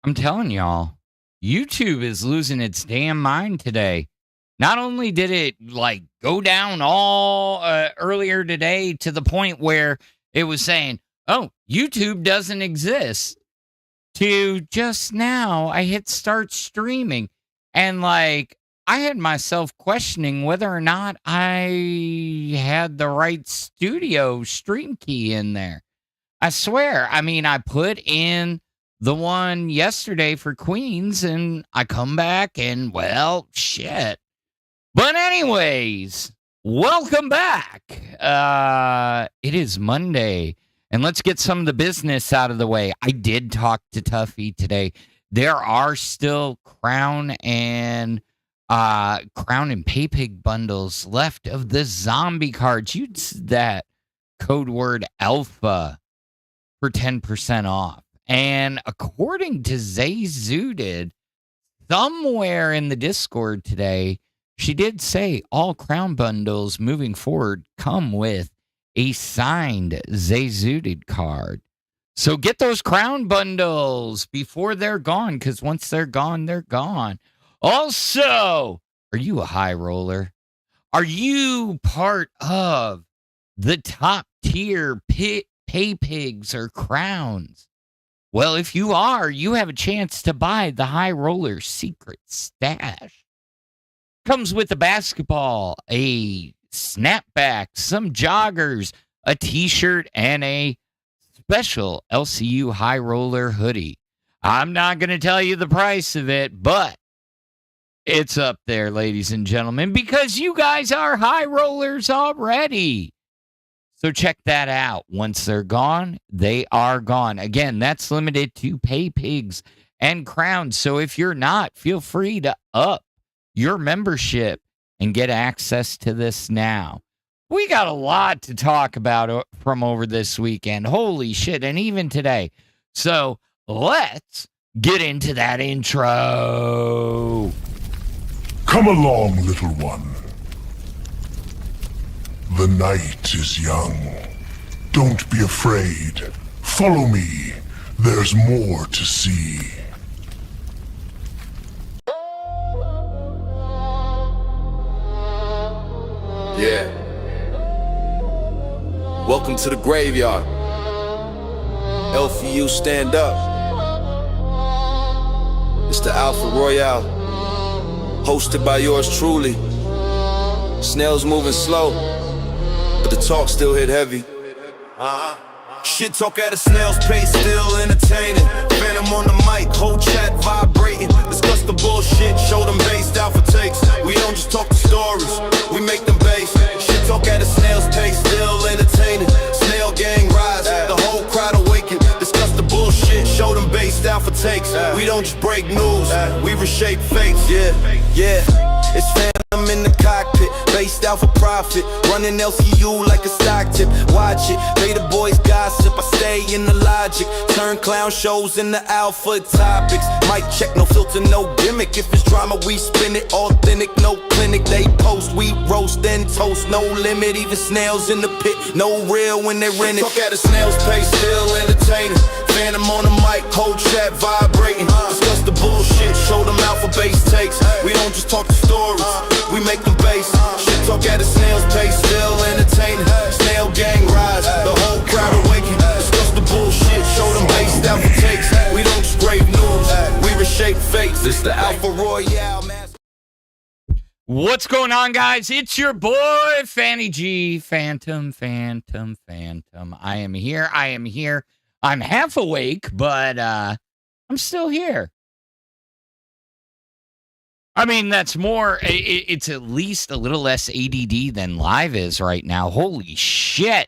I'm telling y'all, YouTube is losing its damn mind today. Not only did it go down all earlier today to the point where it was saying, "Oh, YouTube doesn't exist," to just now I hit start streaming, and I had myself questioning whether or not I had the right studio stream key in there. I swear. I mean, I put in the one yesterday for Queens, and I come back and, well, shit. But anyways, welcome back. It is Monday, and let's get some of the business out of the way. I did talk to Tuffy today. There are still Crown and Pay Pig bundles left of the zombie cards. You'd that code word alpha for 10% off. And according to Zay Zooted, somewhere in the Discord today, she did say all Crown bundles moving forward come with a signed Zay Zooted card. So get those Crown bundles before they're gone, because once they're gone, they're gone. Also, are you a high roller? Are you part of the top tier Pay Pigs or Crowns? Well, if you are, you have a chance to buy the High Roller Secret Stash. Comes with a basketball, a snapback, some joggers, a t-shirt, and a special LCU High Roller hoodie. I'm not going to tell you the price of it, but it's up there, ladies and gentlemen, because you guys are high rollers already. So check that out. Once they're gone, they are gone. Again, that's limited to Pay Pigs and Crowns. So if you're not, feel free to up your membership and get access to this now. We got a lot to talk about from over this weekend. Holy shit. And even today. So let's get into that intro. Come along, little one. The night is young. Don't be afraid. Follow me. There's more to see. Yeah. Welcome to the graveyard. LFU, stand up. It's the Alpha Royale, hosted by yours truly. Snails moving slow, but the talk still hit heavy. Shit talk at a snail's pace, still entertaining. Phantom on the mic, whole chat vibrating. Discuss the bullshit, show them based alpha takes. We don't just talk the stories, we make them base. Shit talk at a snail's pace, still entertaining. Snail gang rise, the whole crowd awaken. Discuss the bullshit, show them based alpha takes. We don't just break news, we reshape fates. Yeah, it's Phantom in the cockpit, based out for profit, running LCU like a stock tip. Watch it, pay the boys gossip, I stay in the logic. Turn clown shows into alpha topics. Mic check, no filter, no gimmick. If it's drama, we spin it. Authentic, no clinic. They post, we roast and toast. No limit, even snails in the pit. No real when they rent it. Talk at a snail's pace, still entertaining. Phantom on the mic, whole chat vibrating. Discuss the bullshit, show them alpha base takes. We don't just talk the stories, we make them base. Shit talk at a snail's pace, still entertaining. Snail gang rise, the whole crowd awaken. Discuss the bullshit, show them based alpha takes. We don't just grave news, we reshape fates. It's the Alpha Royale, man. What's going on, guys? It's your boy, Fanny G. Phantom. I am here. I'm half awake, but I'm still here. I mean, that's more, it's at least a little less ADD than live is right now. Holy shit.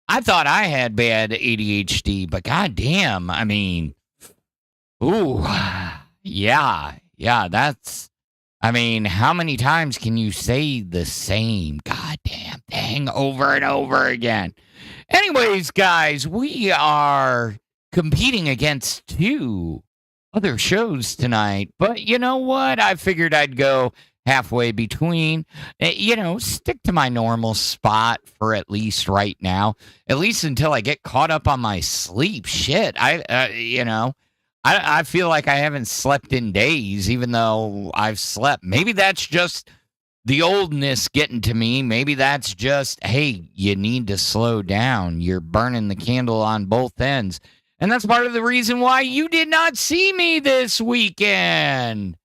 I thought I had bad ADHD, but goddamn, I mean, ooh, yeah, that's, I mean, how many times can you say the same goddamn thing over and over again? Anyways, guys, we are competing against two other shows tonight, but you know what? I figured I'd go halfway between, stick to my normal spot for at least right now, at least until I get caught up on my sleep. Shit, I I feel like I haven't slept in days, even though I've slept. Maybe that's just the oldness getting to me. Maybe that's just, hey, you need to slow down. You're burning the candle on both ends. And that's part of the reason why you did not see me this weekend.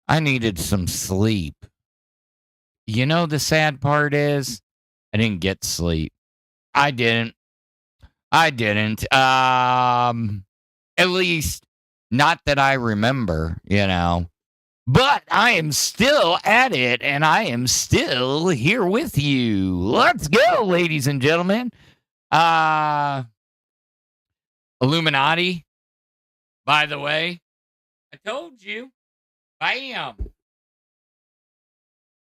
I needed some sleep. You know, the sad part is I didn't get sleep. I didn't. At least not that I remember, you know. But I am still at it, and I am still here with you. Let's go, ladies and gentlemen. Illuminati, by the way. I told you. Bam.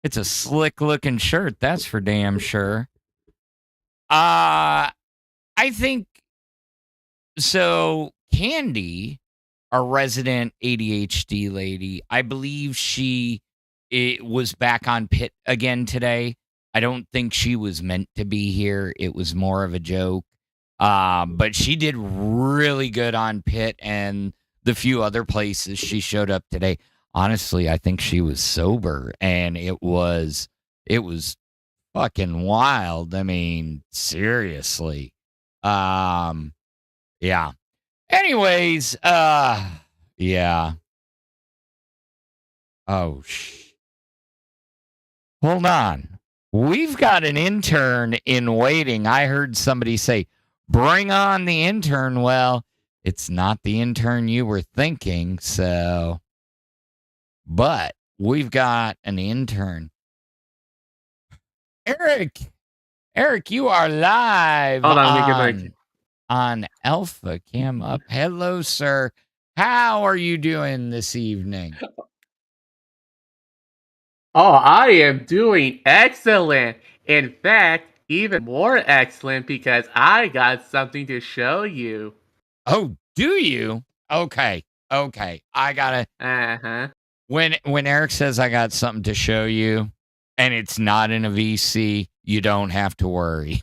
It's a slick-looking shirt, that's for damn sure. I think, so Candy, our resident ADHD lady, I believe it was back on Pit again today. I don't think she was meant to be here. It was more of a joke. But she did really good on Pit and the few other places she showed up today. Honestly, I think she was sober, and it was fucking wild. I mean, seriously. Yeah. Anyways, yeah. Oh, hold on. We've got an intern in waiting. I heard somebody say, bring on the intern. Well, it's not the intern you were thinking, so. But we've got an intern. Eric, you are live. Hold on, on Alpha Cam Up. Hello, sir. How are you doing this evening? Oh, I am doing excellent. In fact, even more excellent because I got something to show you. Oh, do you? Okay. I gotta. Uh-huh. When Eric says I got something to show you, and it's not in a VC, you don't have to worry.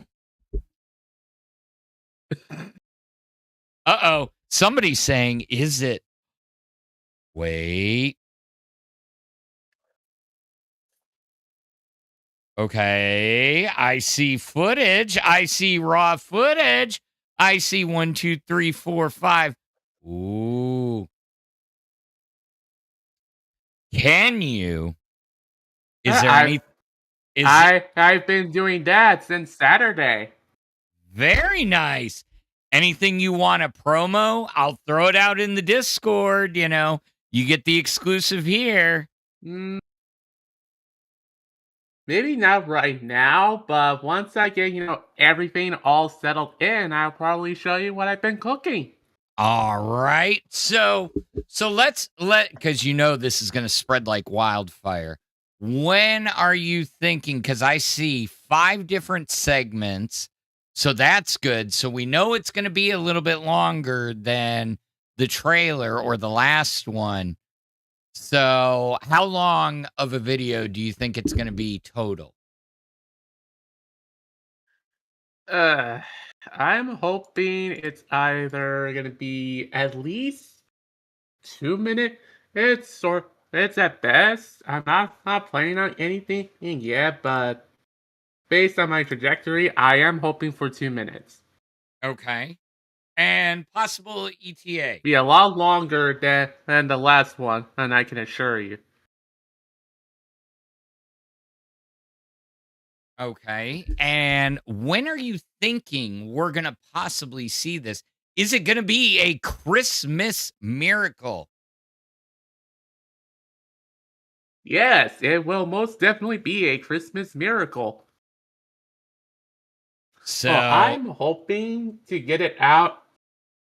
Uh-oh. Somebody's saying, is it? Wait. Okay. I see footage. I see raw footage. I see 1, 2, 3, 4, 5. Ooh. Can you? Is there any? I've been doing that since Saturday. Very nice. Anything you want to promo, I'll throw it out in the Discord. You know, you get the exclusive here. Maybe not right now, but once I get, everything all settled in, I'll probably show you what I've been cooking. All right. So because this is going to spread like wildfire. When are you thinking? Because I see 5 different segments. So that's good. So we know it's going to be a little bit longer than the trailer or the last one. So how long of a video do you think it's going to be total? I'm hoping it's either going to be at least 2 minutes. It's at best. I'm not planning on anything yet, but based on my trajectory, I am hoping for 2 minutes. Okay. And possible ETA. Be a lot longer than the last one, and I can assure you. Okay. And when are you thinking we're going to possibly see this? Is it going to be a Christmas miracle? Yes, it will most definitely be a Christmas miracle. So I'm hoping to get it out.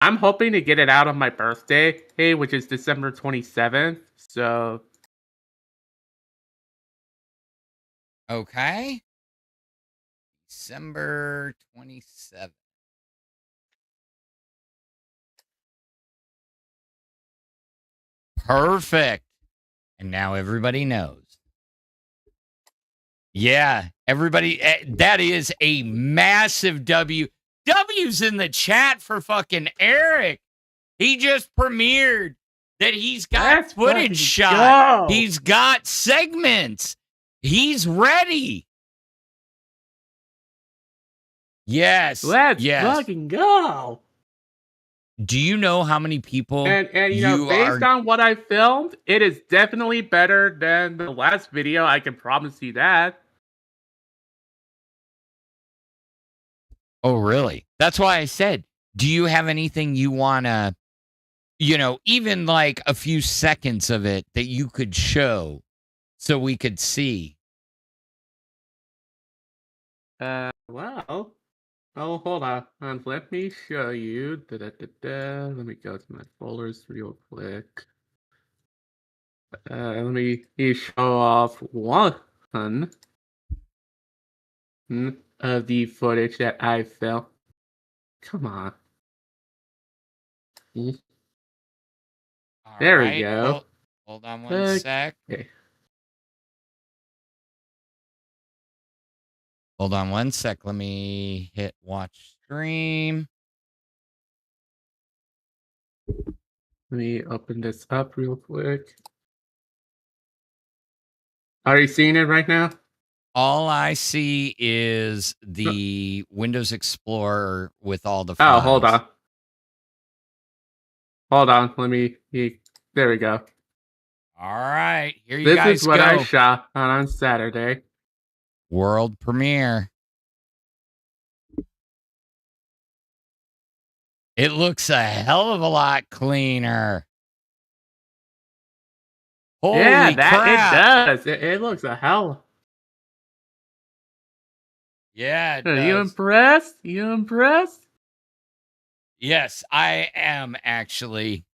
I'm hoping to get it out on my birthday, which is December 27th. So, okay. December 27th. Perfect. And now everybody knows. Yeah, everybody, that is a massive W. W's in the chat for fucking Eric. He just premiered that he's got Let's footage fucking shot. go. He's got segments. He's ready. Yes. Let's yes. fucking go. Do you know how many people And you know, based on what I filmed, it is definitely better than the last video. I can promise you that. Oh, really? That's why I said, do you have anything you want to, even like a few seconds of it that you could show so we could see? Well. Oh, hold on. Let me show you. Let me go to my folders real quick. Let me show off one of the footage that I filmed. Come on. There we go. Hold on one sec. Okay. Hold on one sec. Let me hit watch stream. Let me open this up real quick. Are you seeing it right now? All I see is the Windows Explorer with all the files. Oh, hold on. Hold on. Let me. There we go. All right. Here you this guys is what go. I shot on Saturday. World premiere. It looks a hell of a lot cleaner. Holy yeah, crap. it does. It looks a hell. Yeah, it Are does. you impressed? You impressed? Yes, I am actually.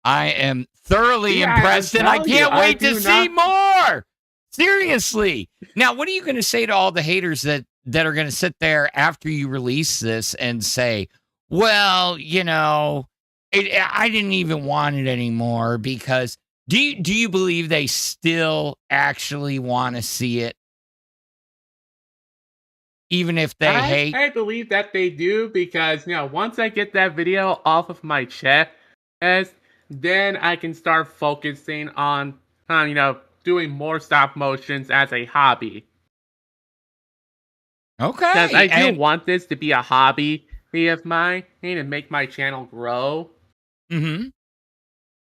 I am thoroughly impressed, and I can't wait to see more. Seriously. Now, what are you going to say to all the haters that are going to sit there after you release this and say, well, I didn't even want it anymore? Because do you believe they still actually want to see it? Even if they hate? I believe that they do, because, once I get that video off of my chest, then I can start focusing on, doing more stop motions as a hobby. Okay. Because I do want this to be a hobby of mine and make my channel grow. Mm-hmm.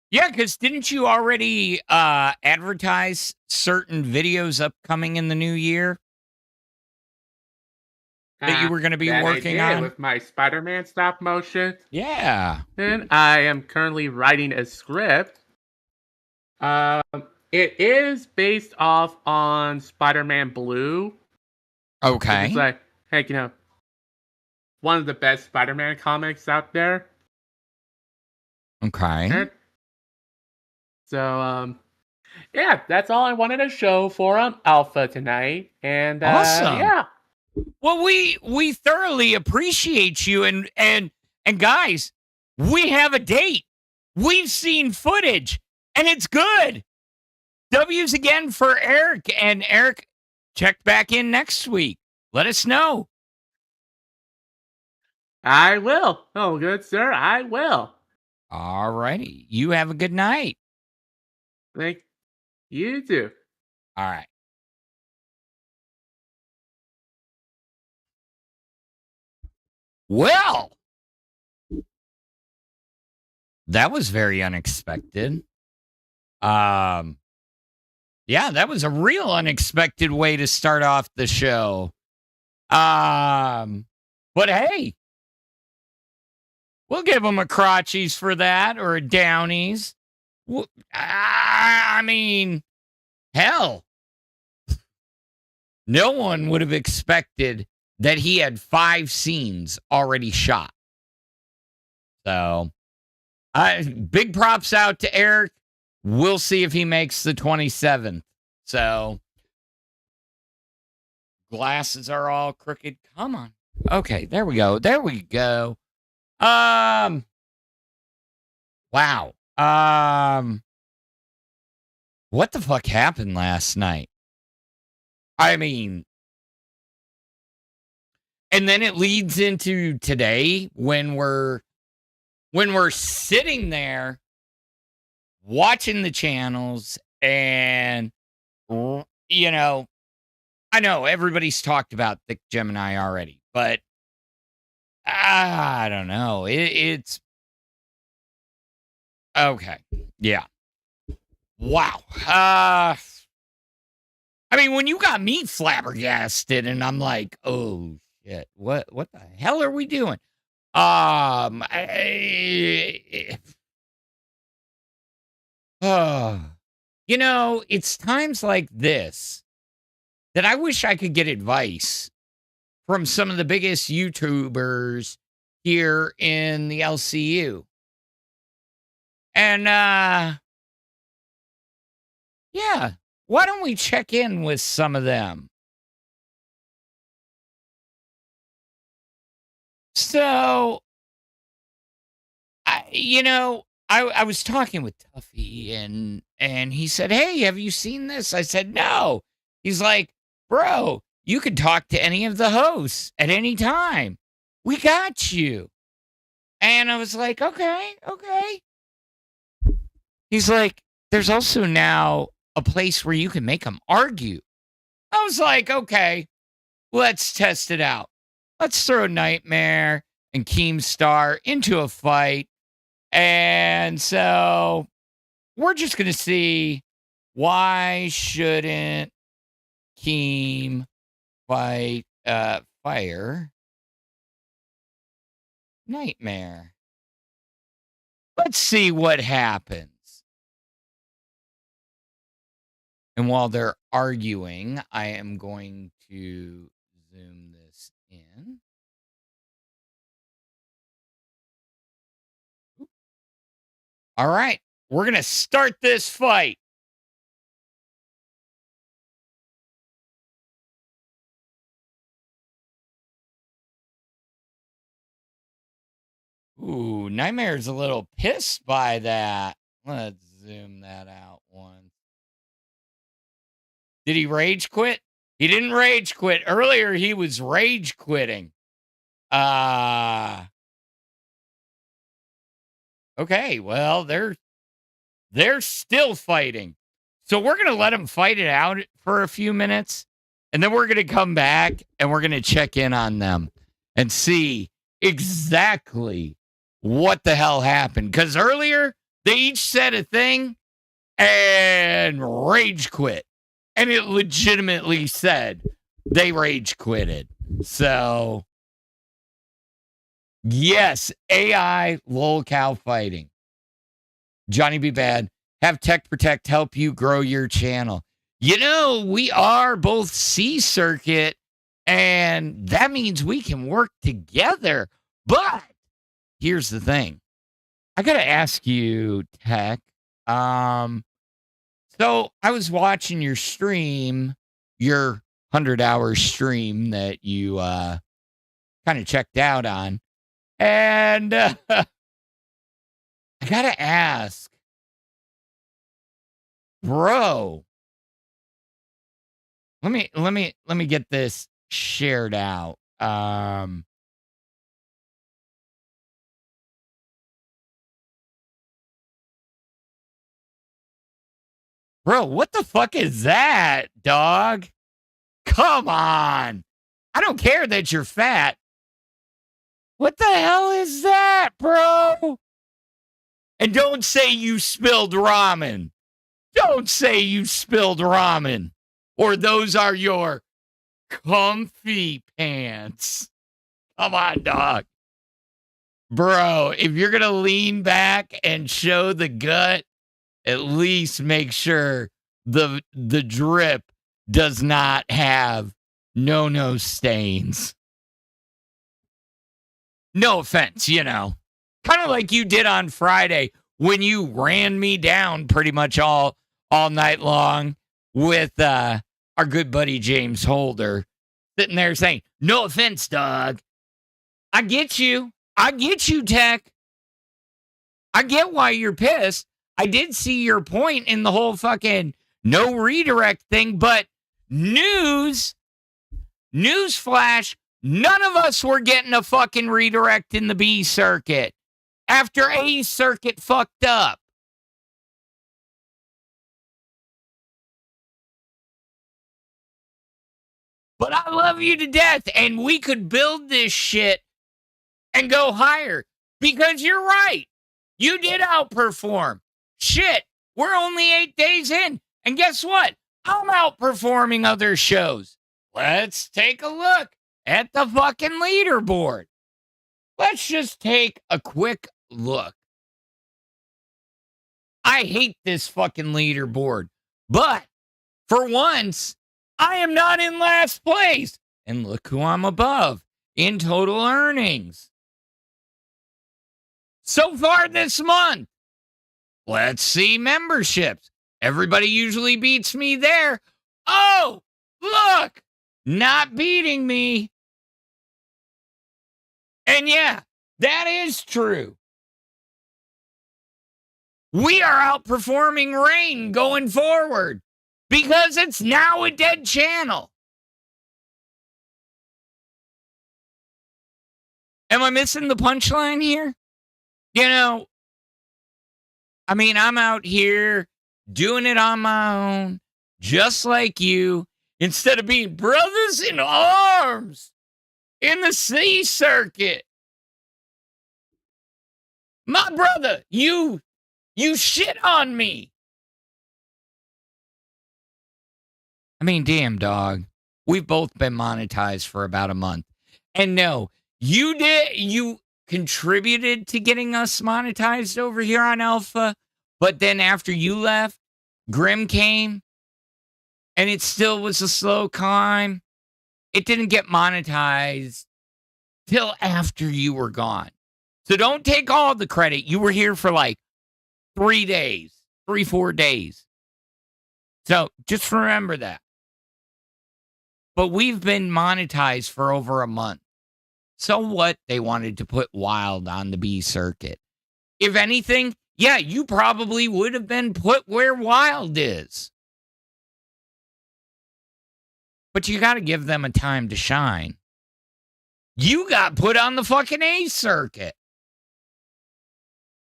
Yeah, because didn't you already advertise certain videos upcoming in the new year that you were going to be working on? With my Spider-Man stop motion. Yeah. And I am currently writing a script. It is based off on Spider-Man Blue. Okay. It's like, heck, one of the best Spider-Man comics out there. Okay. And so, yeah, that's all I wanted to show for Alpha tonight. And awesome. Yeah. Well, we thoroughly appreciate you, and guys, we have a date. We've seen footage, and it's good. W's again for Eric, and Eric, check back in next week. Let us know. I will. Oh, good sir, I will. All righty. You have a good night. Thank you too. All right. Well, that was very unexpected. Yeah, that was a real unexpected way to start off the show. But hey, we'll give them a crotchies for that, or a downies. I mean, hell, no one would have expected that he had 5 scenes already shot. So, big props out to Eric. We'll see if he makes the 27th. So, glasses are all crooked. Come on. Okay, there we go. There we go. Wow. What the fuck happened last night? I mean, And then it leads into today when we're sitting there watching the channels and, you know, I know everybody's talked about Thick Gemini already, but I don't know. It's okay. Yeah. Wow. I mean, when you got me flabbergasted and I'm like, oh shit, what the hell are we doing? You know, it's times like this that I wish I could get advice from some of the biggest YouTubers here in the LCU. And yeah, why don't we check in with some of them? So, I was talking with Tuffy and he said, "Hey, have you seen this?" I said, "No." He's like, "Bro, you can talk to any of the hosts at any time. We got you." And I was like, okay. He's like, "There's also now a place where you can make them argue." I was like, okay, let's test it out. Let's throw Nightmare and Keemstar into a fight. And so we're just going to see, why shouldn't Keem fire Nightmare? Let's see what happens. And while they're arguing, I am going to zoom this in. All right, we're going to start this fight. Ooh, Nightmare's a little pissed by that. Let's zoom that out once. Did he rage quit? He didn't rage quit. Earlier, he was rage quitting. Okay, well, they're still fighting. So we're going to let them fight it out for a few minutes, and then we're going to come back, and we're going to check in on them and see exactly what the hell happened. Because earlier, they each said a thing and rage quit. And it legitimately said they rage quitted. So, yes, AI Lolcow fighting. Johnny Be Bad, have Tech Protect help you grow your channel. You know, we are both C Circuit, and that means we can work together. But here's the thing. I got to ask you, Tech. So I was watching your stream, your 100-hour stream that you kind of checked out on. And I got to ask, bro, let me get this shared out. Bro, what the fuck is that, dog? Come on. I don't care that you're fat. What the hell is that, bro? And don't say you spilled ramen. Don't say you spilled ramen. Or those are your comfy pants. Come on, dog. Bro, if you're going to lean back and show the gut, at least make sure the drip does not have no stains. No offense, you know. Kind of like you did on Friday when you ran me down pretty much all night long with our good buddy James Holder sitting there saying, "No offense, dog. I get you. I get you, Tech. I get why you're pissed. I did see your point in the whole fucking no redirect thing, but newsflash, None of us were getting a fucking redirect in the B circuit after A circuit fucked up. But I love you to death, and we could build this shit and go higher. Because you're right. You did outperform. Shit, we're only 8 days in. And guess what? I'm outperforming other shows. Let's take a look at the fucking leaderboard. Let's just take a quick look. I hate this fucking leaderboard. But for once, I am not in last place. And look who I'm above in total earnings. So far this month, let's see memberships. Everybody usually beats me there. Oh, look, not beating me. And yeah, that is true. We are outperforming Rain going forward because it's now a dead channel. Am I missing the punchline here? You know, I mean, I'm out here doing it on my own, just like you, instead of being brothers in arms in the C circuit. My brother, you shit on me. I mean, damn, dog. We've both been monetized for about a month. And no, you contributed to getting us monetized over here on Alpha, but then after you left, Grim came, and it still was a slow climb. It didn't get monetized till after you were gone. So don't take all the credit. You were here for like 3 days, 4 days. So just remember that. But we've been monetized for over a month. So what? They wanted to put Wild on the B circuit. If anything, yeah, you probably would have been put where Wild is. But you got to give them a time to shine. You got put on the fucking A circuit.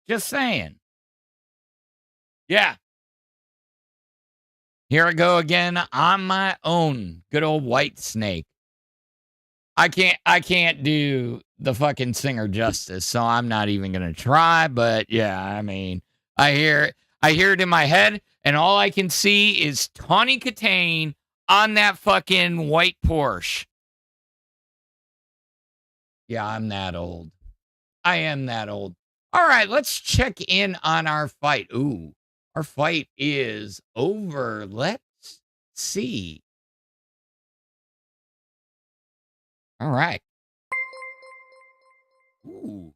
Just saying. Yeah. Here I go again on my own. Good old White Snake. I can't do the fucking singer justice, so I'm not even gonna try. But yeah, I mean, I hear it in my head, and all I can see is Tawny Katane on that fucking white Porsche. Yeah, I'm that old. I am that old. All right, let's check in on our fight. Ooh, our fight is over. Let's see. All right. Ooh.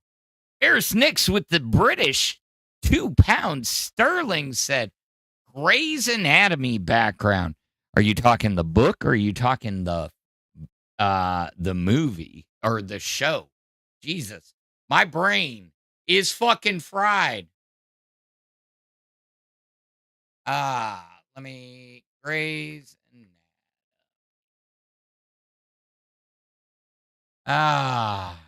Harris Nicks with the British 2 pound sterling said, Grey's Anatomy background. Are you talking the book or are you talking the movie or the show? Jesus, my brain is fucking fried. Let me Grey's Anatomy. Let's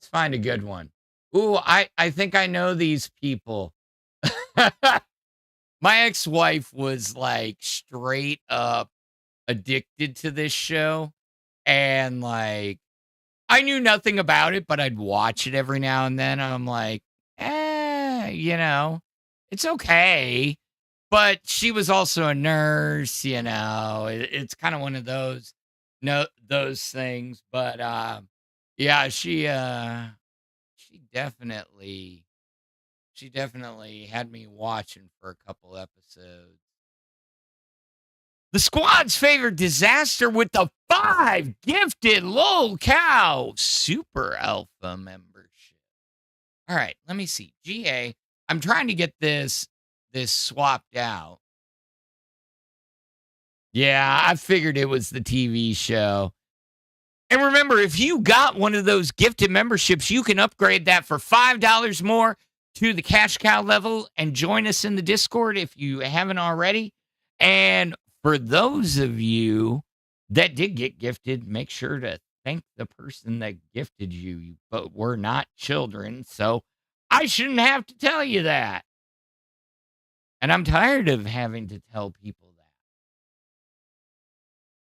find a good one. Ooh, I think I know these people. My ex-wife was like straight up addicted to this show. And like, I knew nothing about it, but I'd watch it every now and then. And I'm like, you know, it's okay. But she was also a nurse, you know. It's kind of one of those things. But yeah, she definitely had me watching for a couple episodes. The squad's favorite disaster with the 5 gifted Lolcow Super Alpha membership. All right, let me see. GA. I'm trying to get this swapped out. Yeah, I figured it was the TV show. And remember, if you got one of those gifted memberships, you can upgrade that for $5 more to the cash cow level and join us in the Discord if you haven't already. And for those of you that did get gifted, make sure to thank the person that gifted you, but we're not children, so I shouldn't have to tell you that. And I'm tired of having to tell people that.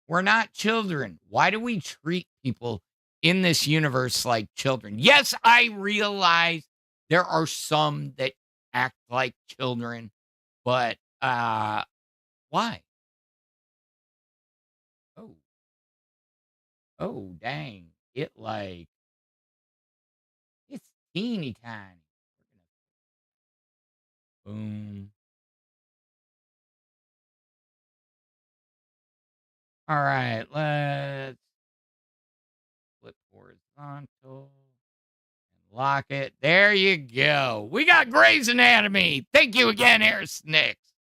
We're not children. Why do we treat people in this universe like children? Yes, I realize there are some that act like children, but why? Oh, oh, dang. It's teeny tiny. Boom. All right, let's flip horizontal and lock it. There you go. We got Grey's Anatomy. Thank you again, Air Snicks,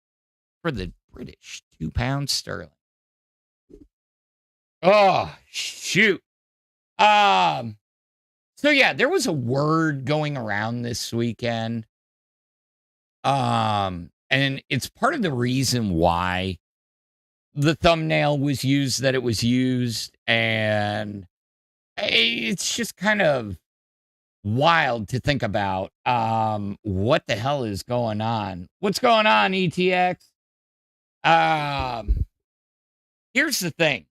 for the British £2 sterling. Oh, shoot. So yeah, there was a word going around this weekend. And it's part of the reason why the thumbnail was used that it was used, and it's just kind of wild to think about what the hell is going on. What's going on, ETX? Here's the thing.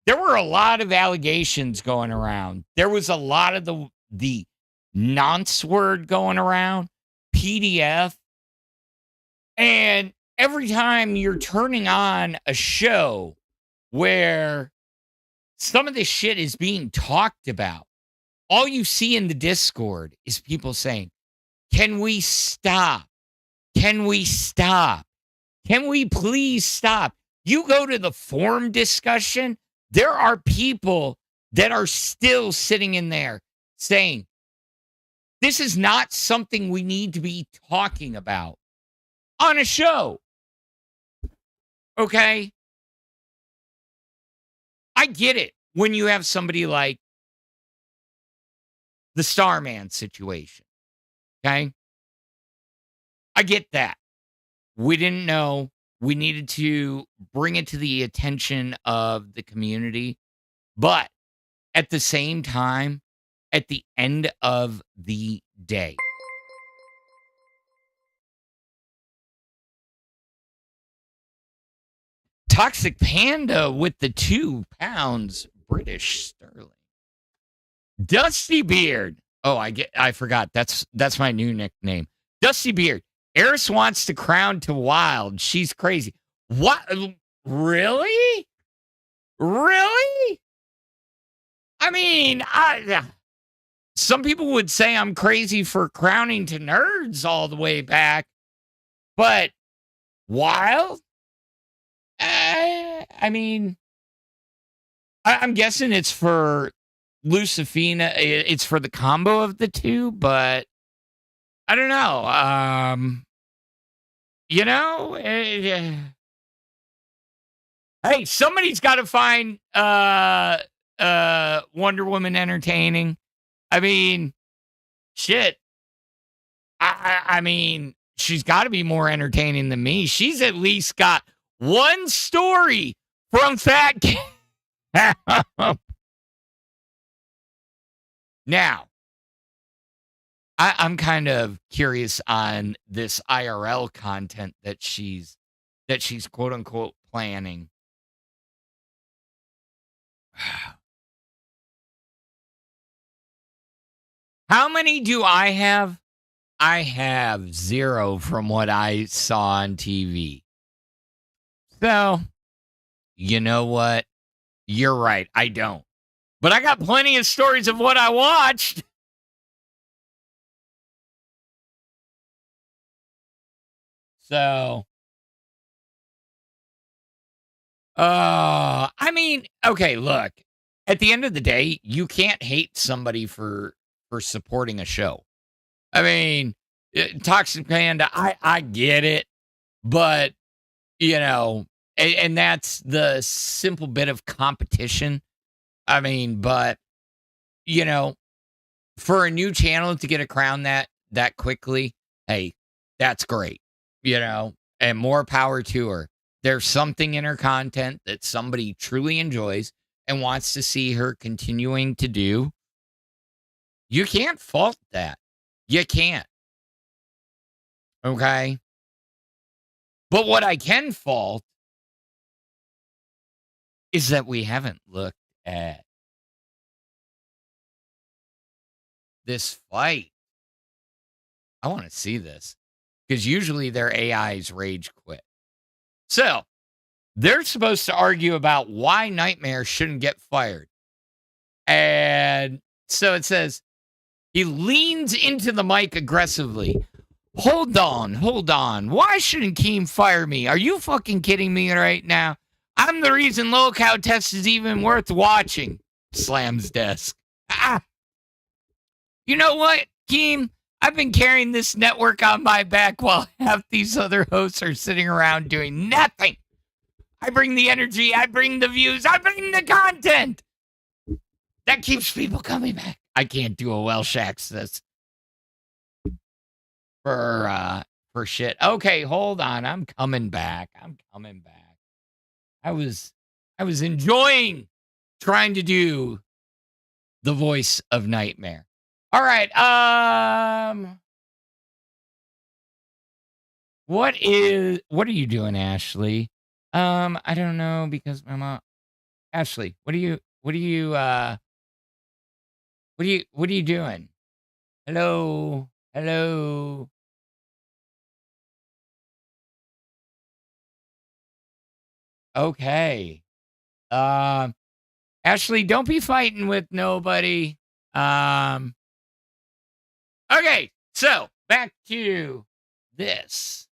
There were a lot of allegations going around. There was a lot of the nonce word going around, PDF. And every time you're turning on a show where some of this shit is being talked about, all you see in the Discord is people saying, can we stop? Can we stop? Can we please stop? You go to the forum discussion, there are people that are still sitting in there saying, this is not something we need to be talking about on a show. Okay? I get it when you have somebody like the Starman situation. Okay? I get that. We didn't know. We needed to bring it to the attention of the community. But at the same time, at the end of the day, Toxic Panda with the £2 British sterling. Dusty Beard. Oh, I forgot. That's my new nickname. Dusty Beard. Eris wants to crown to Wild. She's crazy. What? Really? Really? I mean, some people would say I'm crazy for crowning to Nerds all the way back, but Wild? I mean, I'm guessing it's for Lucifina. It's for the combo of the two, but I don't know. Hey, somebody's got to find Wonder Woman entertaining. I mean, shit. I mean, she's got to be more entertaining than me. She's at least got one story from Fat Cat. Now, I'm kind of curious on this IRL content that she's quote unquote planning. How many do I have? I have 0 from what I saw on TV. So, you know what? You're right. I don't. But I got plenty of stories of what I watched. So, I mean, okay, look. At the end of the day, you can't hate somebody for supporting a show. I mean, Toxic Panda, I get it, but and that's the simple bit of competition. I mean, but for a new channel to get a crown that quickly, hey, that's great. And more power to her. there's something in her content that somebody truly enjoys and wants to see her continuing to do, you can't fault that. You can't. Okay? But what I can fault is that we haven't looked at this fight. I want to see this because usually their AIs rage quit. So they're supposed to argue about why Nightmare shouldn't get fired. And so it says, he leans into the mic aggressively. Hold on. Why shouldn't Keem fire me? Are you fucking kidding me right now? I'm the reason Lolcow test is even worth watching. Slams desk. You know what, Keem? I've been carrying this network on my back while half these other hosts are sitting around doing nothing. I bring the energy, I bring the views, I bring the content. That keeps people coming back. I can't do a Welsh accent for shit. Okay, hold on. I'm coming back. I was enjoying trying to do the voice of Nightmare. All right. What are you doing, Ashley? I don't know because my mom. Ashley, what are you doing? Hello. Okay. Ashley, don't be fighting with nobody. Okay, so back to this.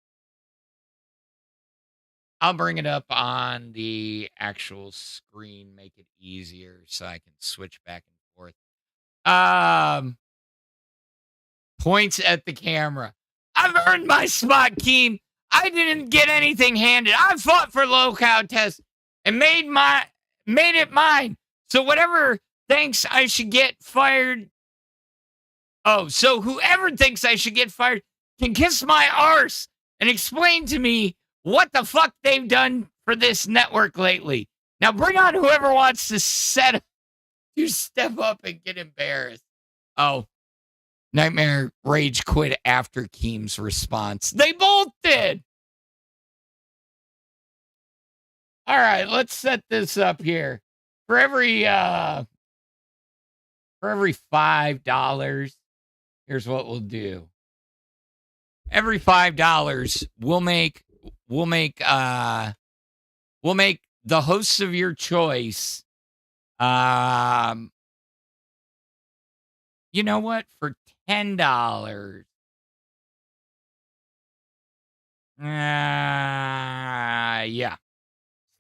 I'll bring it up on the actual screen, make it easier so I can switch back and forth. Points at the camera. I've earned my spot, Keem. I didn't get anything handed. I fought for Lolcow test and made it mine. So whatever thinks I should get fired. Oh, so whoever thinks I should get fired can kiss my arse and explain to me what the fuck they've done for this network lately. Now bring on whoever wants to step up and get embarrassed. Oh, Nightmare rage quit after Keem's response. They both did. All right, let's set this up here. For every $5, here's what we'll do. Every $5, we'll make the hosts of your choice. You know what? For $10. Yeah.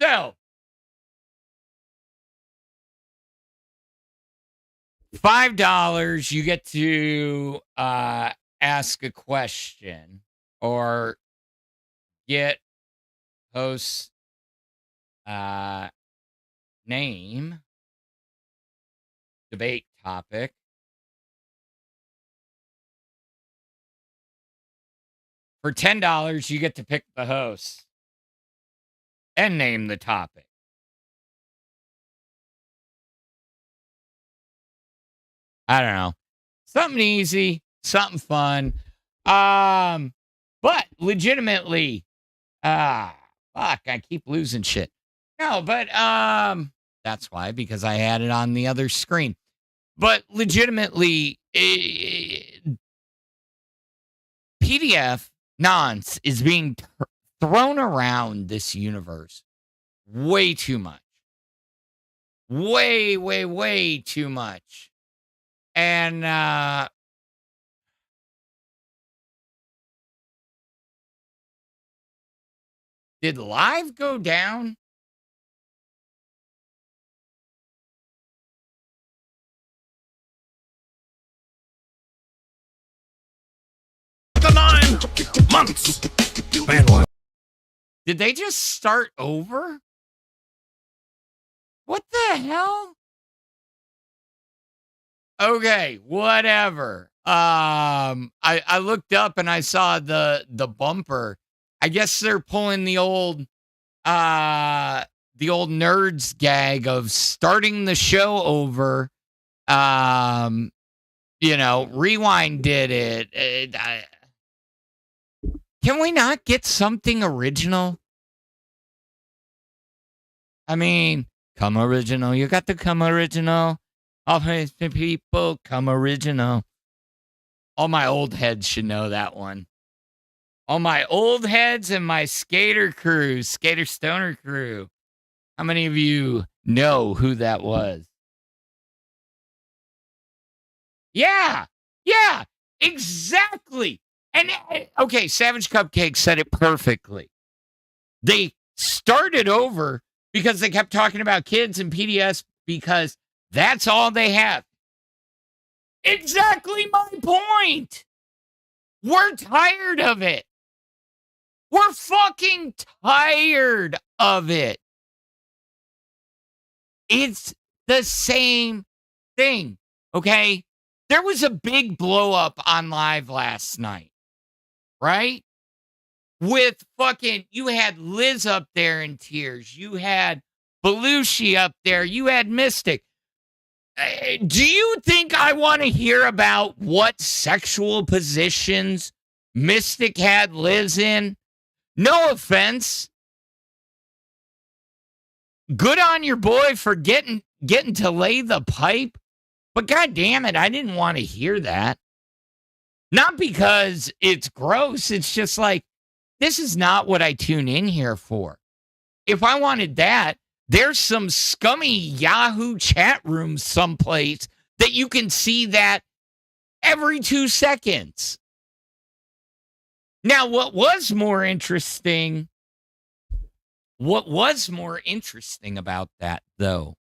So $5, you get to ask a question or get host's name, debate topic. For $10, you get to pick the host and name the topic. I don't know. Something easy, something fun. But legitimately, fuck, I keep losing shit. No, but that's why, because I had it on the other screen. But legitimately, PDF nonce is being thrown around this universe way too much. Way too much. And did live go down? The 9 months. Man, Did they just start over? What the hell? Okay, whatever. I looked up and I saw the bumper. I guess they're pulling the old the old nerds gag of starting the show over. Rewind did it. Can we not get something original? I mean, come original. You got to come original. All the people, come original. All my old heads should know that one. All my old heads and my skater stoner crew. How many of you know who that was? Yeah, exactly. And okay, Savage Cupcake said it perfectly. They started over because they kept talking about kids and PDS because that's all they have. Exactly my point. We're tired of it. We're fucking tired of it. It's the same thing, okay? There was a big blow up on live last night, right? With you had Liz up there in tears. You had Belushi up there. You had Mystic. Do you think I want to hear about what sexual positions Mystic had Liz in? No offense. Good on your boy for getting to lay the pipe. But God damn it, I didn't want to hear that. Not because it's gross. It's just like, this is not what I tune in here for. If I wanted that, there's some scummy Yahoo chat room someplace that you can see that every 2 seconds. Now, what was more interesting about that, though,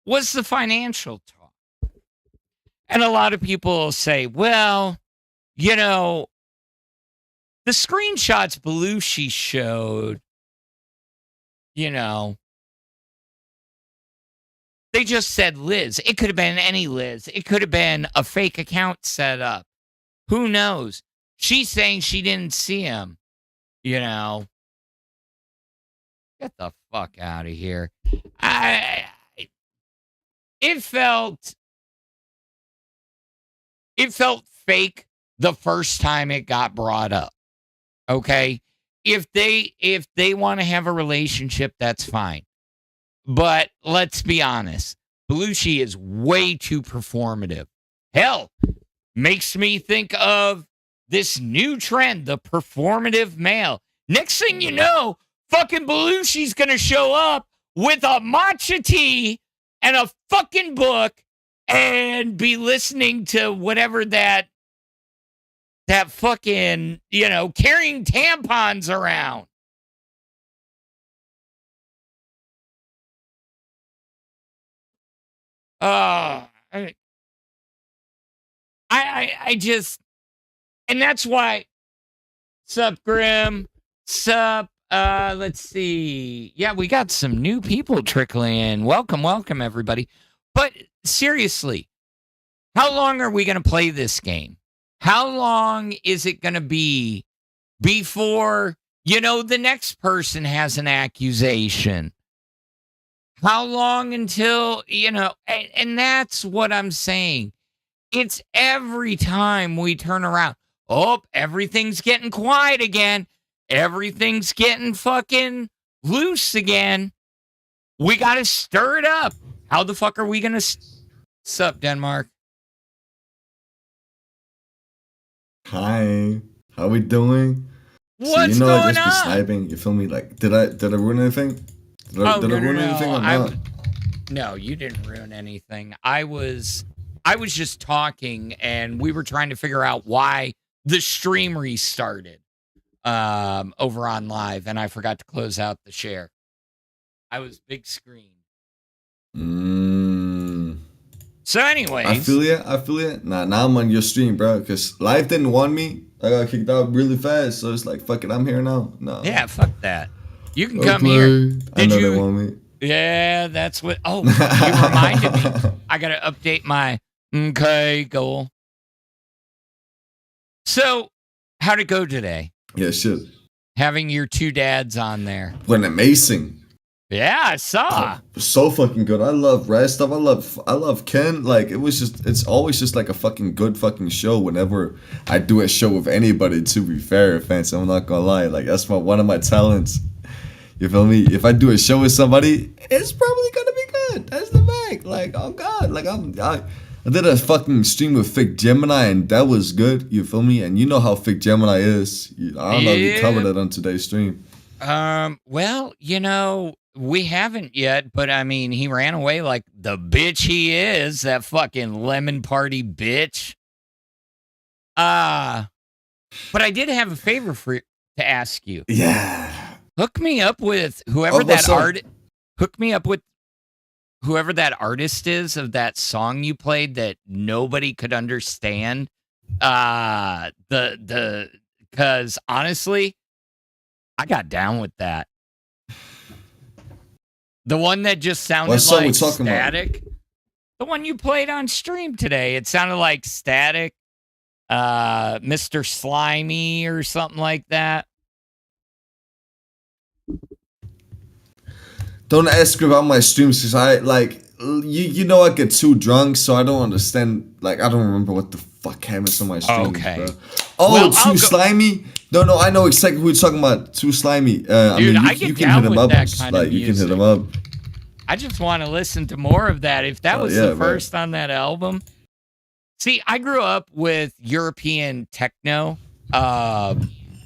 was the financial talk. And a lot of people will say, well, the screenshots Belushi showed, they just said Liz. It could have been any Liz. It could have been a fake account set up. Who knows? She's saying she didn't see him. Get the fuck out of here. It felt fake the first time it got brought up. Okay? If they want to have a relationship, that's fine. But let's be honest. Belushi is way too performative. Hell, makes me think of this new trend, the performative male. Next thing you know, fucking Belushi's going to show up with a matcha tea and a fucking book and be listening to whatever that fucking, carrying tampons around. I just, and that's why, sup, Grim, sup, let's see. Yeah, we got some new people trickling in. Welcome, everybody. But seriously, how long are we going to play this game? How long is it going to be before, the next person has an accusation? How long until, and that's what I'm saying. It's every time we turn around. Oh, everything's getting quiet again. Everything's getting fucking loose again. We got to stir it up. How the fuck are we going to... Sup, Denmark? Hi. How we doing? What's so, going like, on? Sniping, you feel me? Like, did I ruin anything? Did I ruin anything or not? No, you didn't ruin anything. I was just talking, and we were trying to figure out why the stream restarted over on live, and I forgot to close out the share. I was big screen. So anyways. I feel you. Now I'm on your stream, bro, because live didn't want me. I got kicked out really fast, so it's like, fuck it, I'm here now. No. Yeah, fuck that. You can come here. I know they want me. Yeah, that's what. Oh, you reminded me. I got to update my goal. So, how'd it go today? Yeah, shit. having your two dads on there. Went amazing. Yeah, I saw. So fucking good. I love Red stuff. I love Ken. Like it's always just like a fucking good fucking show whenever I do a show with anybody, to be fair, fans. I'm not gonna lie. Like that's one of my talents. You feel me? If I do a show with somebody, it's probably gonna be good. That's the fact. Like, oh god, like I did a fucking stream with Fake Gemini and that was good. You feel me? And you know how Fake Gemini is. I don't know if you covered it on today's stream. Well, we haven't yet, but I mean, he ran away like the bitch he is, that fucking lemon party bitch. But I did have a favor to ask you. Yeah. Hook me up with whoever Hook me up with whoever that artist is of that song you played that nobody could understand. Because honestly, I got down with that. The one that just sounded like Static. About? The one you played on stream today. It sounded like Static, Mr. Slimy or something like that. Don't ask about my streams because I like I get too drunk, so I don't understand. Like I don't remember what the fuck happens on my streams, bro. Oh, well, too slimy. No, I know exactly who you're talking about. Too slimy. Dude, you can hit him up. You can hit him up. I just want to listen to more of that. If that was the first on that album. See, I grew up with European techno.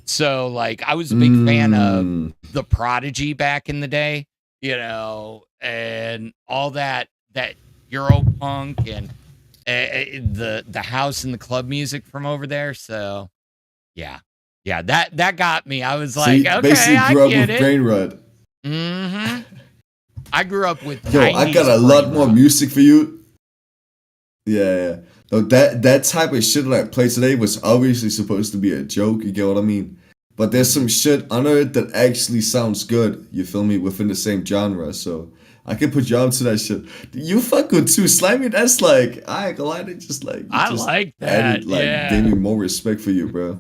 So like I was a big fan of The Prodigy back in the day, and all that Europunk and the house and the club music from over there. So yeah, that got me. I was like, okay, basically grew up with Brain Rot. Mm-hmm. I grew up with. Yo, I got a lot more music for you. Yeah. No, that type of shit that I played today was obviously supposed to be a joke. You get what I mean? But there's some shit under it that actually sounds good. You feel me? Within the same genre, so I can put you onto that shit. You fuck with Too Slimy. That's like I ain't gonna lie. I like that. Gave me more respect for you, bro.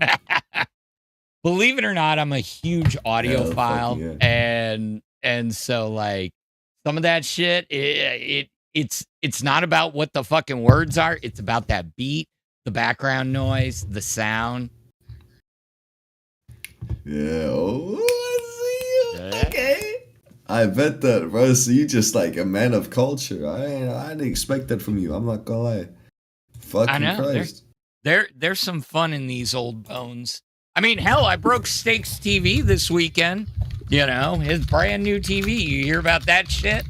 Believe it or not, I'm a huge audiophile, and so like some of that shit, it's not about what the fucking words are. It's about that beat, the background noise, the sound. Yeah. Oh, I see you. Okay. I bet that, bro. So you just like a man of culture. I didn't expect that from you. I'm not gonna lie. Fucking Christ. There's some fun in these old bones. I mean, hell, I broke Steak's TV this weekend. His brand new TV. You hear about that shit?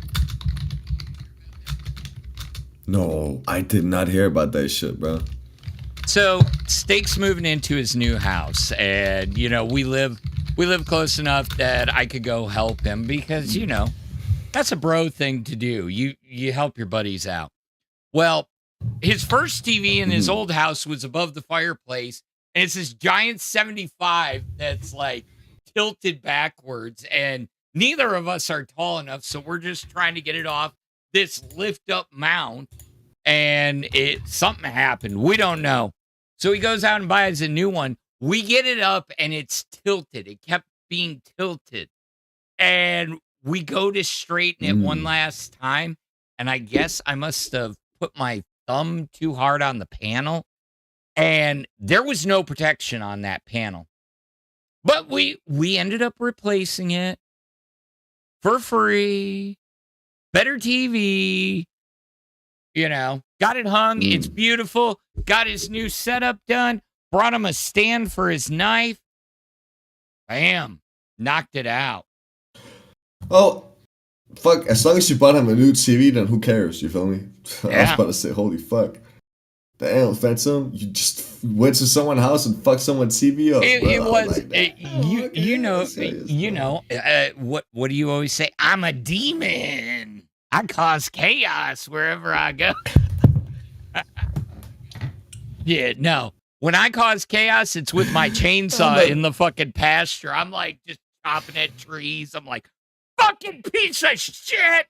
No, I did not hear about that shit, bro. So Steak's moving into his new house, and we live close enough that I could go help him because that's a bro thing to do. You help your buddies out. Well, his first TV in his old house was above the fireplace, and it's this giant 75 that's like tilted backwards, and neither of us are tall enough, so we're just trying to get it off this lift up mount, and something happened. We don't know. So he goes out and buys a new one. We get it up and it's tilted. It kept being tilted. And we go to straighten it one last time. And I guess I must have put my thumb too hard on the panel. And there was no protection on that panel. But we ended up replacing it for free. Better TV. Got it hung. It's beautiful. Got his new setup done. Brought him a stand for his knife. Bam. Knocked it out. Oh, fuck. As long as you bought him a new TV, then who cares? You feel me? Yeah. I was about to say, holy fuck. Damn, Phantom. You just went to someone's house and fucked someone's TV up. It was, what do you always say? I'm a demon. I cause chaos wherever I go. Yeah, no. When I cause chaos, it's with my chainsaw in the fucking pasture. I'm like just chopping at trees. I'm like, fucking piece of shit.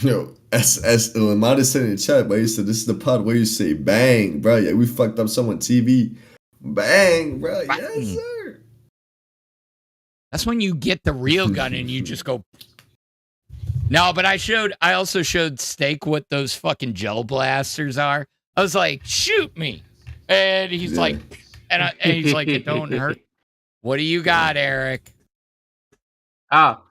Yo, as Lamada said in the chat, but he said this is the part where you say bang, bro. Yeah, we fucked up someone's TV Bang, bro. Bang. Yes, sir. That's when you get the real gun and you just go. No, but I also showed Steak what those fucking gel blasters are. I was like, shoot me. And he's like, and he's like, it don't hurt. What do you got, Eric? Oh,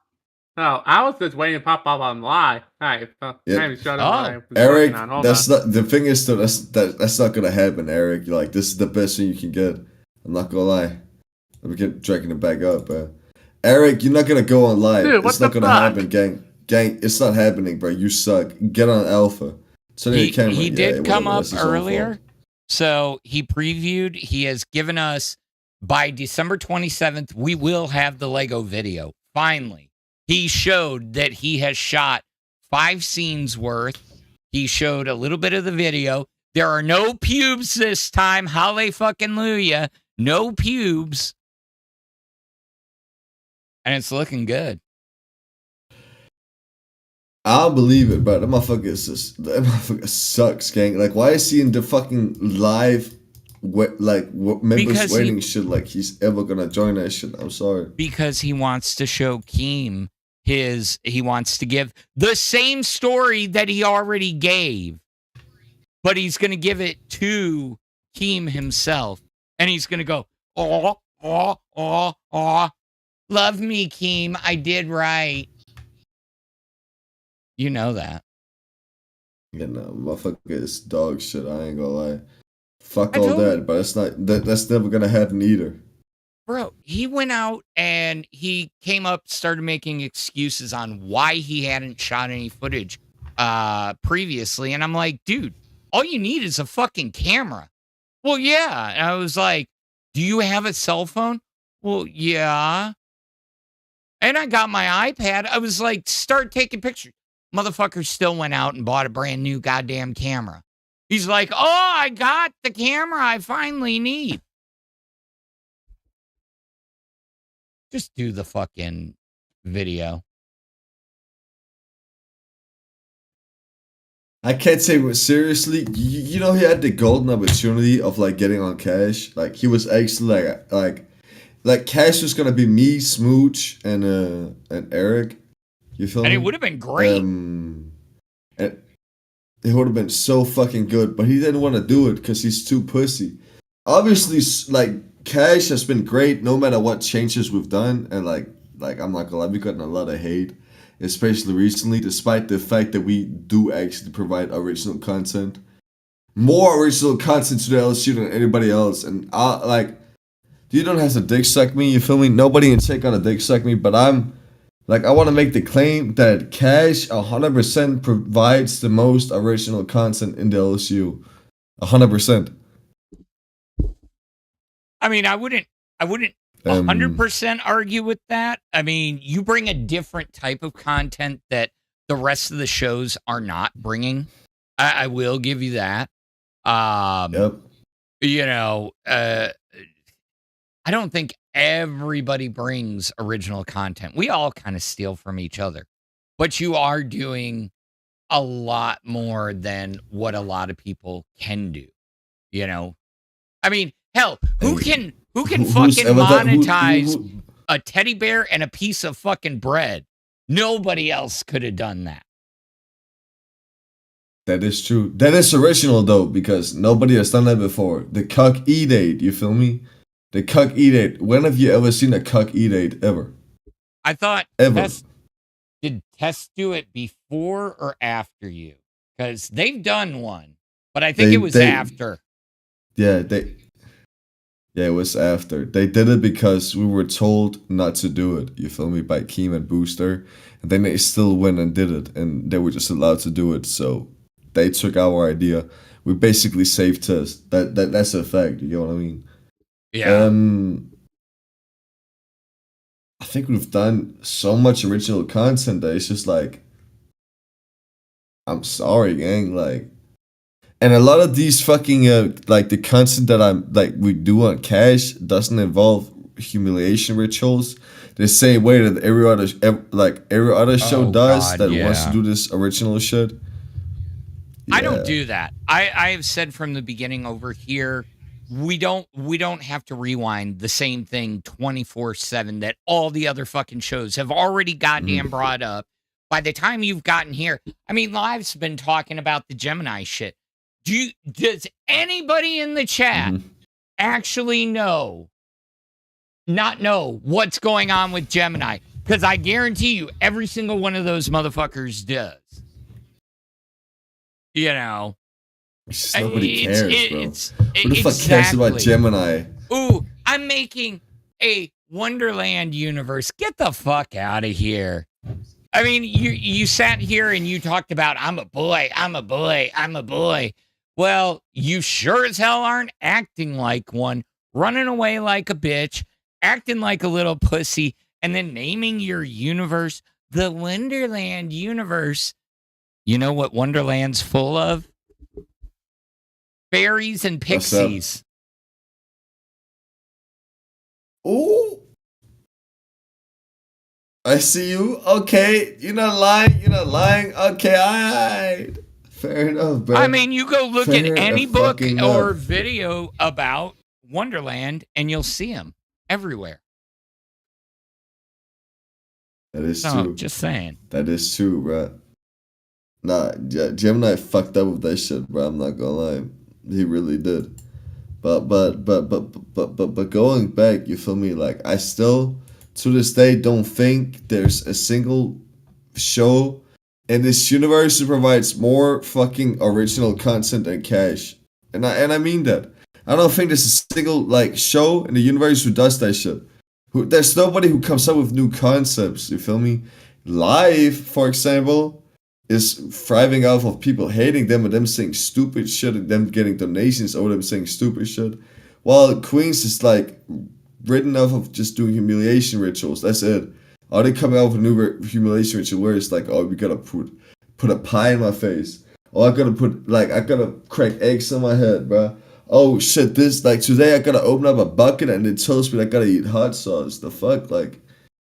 I was just waiting to pop up on live. I haven't showed up what I was Eric, working on. Hold that's on. not the thing is though. That's not gonna happen, Eric. You're like, this is the best thing you can get. I'm not gonna lie. Let me get dragging it back up, bro. Eric, you're not gonna go on live. Dude, what it's not the gonna fuck? happen, gang. Gang, it's not happening, bro. You suck. Get on Alpha. Turn your camera. He did come whatever, up that's his own earlier. fault. So he previewed. He has given us by December 27th, we will have the Lego video. Finally, he showed that he has shot 5 scenes worth. He showed a little bit of the video. There are no pubes this time. Hallelujah. No pubes. And it's looking good. I'll believe it, bro. That motherfucker sucks, gang. Like, why is he in the fucking live, members Because waiting shit? Like, he's ever gonna join that shit? I'm sorry. Because he wants to show Keem he wants to give the same story that he already gave, but he's going to give it to Keem himself. And he's going to go, oh, love me, Keem. I did right. You know that. Yeah, no, motherfucker is dog shit. I ain't gonna lie. Fuck all that, but that's never gonna happen either. Bro, he went out and he came up, started making excuses on why he hadn't shot any footage previously. And I'm like, dude, all you need is a fucking camera. Well, yeah. And I was like, do you have a cell phone? Well, yeah. And I got my iPad. I was like, start taking pictures. Motherfucker still went out and bought a brand new goddamn camera. He's like, oh, I got the camera I finally need. Just do the fucking video. I can't say, but seriously, you know, he had the golden opportunity of like getting on Cash. Like, he was actually like Cash was gonna be me, Smooch, and Eric. You feel me? And it would have been great. And it would have been so fucking good, but he didn't want to do it because he's too pussy. Obviously, like, Cash has been great no matter what changes we've done, and like I'm not gonna lie, we've gotten a lot of hate, especially recently, despite the fact that we do actually provide original content, more original content to the LSU than anybody else. And you don't have to dick suck me, you feel me? Nobody can take on a dick suck me, but I want to make the claim that Cash 100% provides the most original content in the LSU, 100%. I mean, I wouldn't 100% argue with that. I mean, you bring a different type of content that the rest of the shows are not bringing. I will give you that. Yep. You know, I don't think everybody brings original content. We all kind of steal from each other, but you are doing a lot more than what a lot of people can do. You know, I mean, hell, who can fucking monetize a teddy bear and a piece of fucking bread? Nobody else could have done that. That is true. That is original though, because nobody has done that before. The cuck eat-ate, you feel me? The cuck eat-ate. When have you ever seen a cuck eat-ate ever? I thought ever. Did Tess do it before or after you? Because they've done one, but I think it was after. Yeah, it was after. They did it because we were told not to do it, you feel me, by Keem and Booster. And then they still went and did it, and they were just allowed to do it, so they took our idea. We basically saved Tess. That's a fact, you know what I mean? Yeah. I think we've done so much original content that it's just like, I'm sorry, gang, like, and a lot of these fucking like the content that we do on Cash doesn't involve humiliation rituals the same way that every other show does. God, that yeah. wants to do this original shit. I don't do that. I have said from the beginning over here, we don't have to rewind the same thing 24/7 that all the other fucking shows have already goddamn brought up. By the time you've gotten here, I mean, Live's been talking about the Gemini shit. Does anybody in the chat actually not know what's going on with Gemini? Because I guarantee you, every single one of those motherfuckers does. You know. Nobody cares, bro. Who the fuck cares about Gemini? Ooh, I'm making a Wonderland universe. Get the fuck out of here. I mean, you sat here and you talked about, I'm a boy. Well, you sure as hell aren't acting like one, running away like a bitch, acting like a little pussy, and then naming your universe the Wonderland universe. You know what Wonderland's full of? Fairies and pixies. Ooh. I see you. Okay. You're not lying. Okay, alright. Fair enough, bro. I mean, you go look at any book or video about Wonderland and you'll see them everywhere. That is true. Just saying. That is true, bro. Nah, Gemini fucked up with that shit, bro. I'm not gonna lie. He really did. But going back, you feel me? Like, I still, to this day, don't think there's a single show in this universe that provides more fucking original content than Cash. And I mean that. I don't think there's a single, like, show in the universe who does that shit. There's nobody who comes up with new concepts, you feel me? Live, for example, is thriving off of people hating them and them saying stupid shit and them getting donations over them saying stupid shit. While Queens is like written off of just doing humiliation rituals. That's it. Are they coming out with a new humiliation ritual where it's like, oh, we gotta put a pie in my face. Oh, I gotta crack eggs on my head, bro. Oh shit, today I gotta open up a bucket and it tells me I gotta eat hot sauce. The fuck? Like,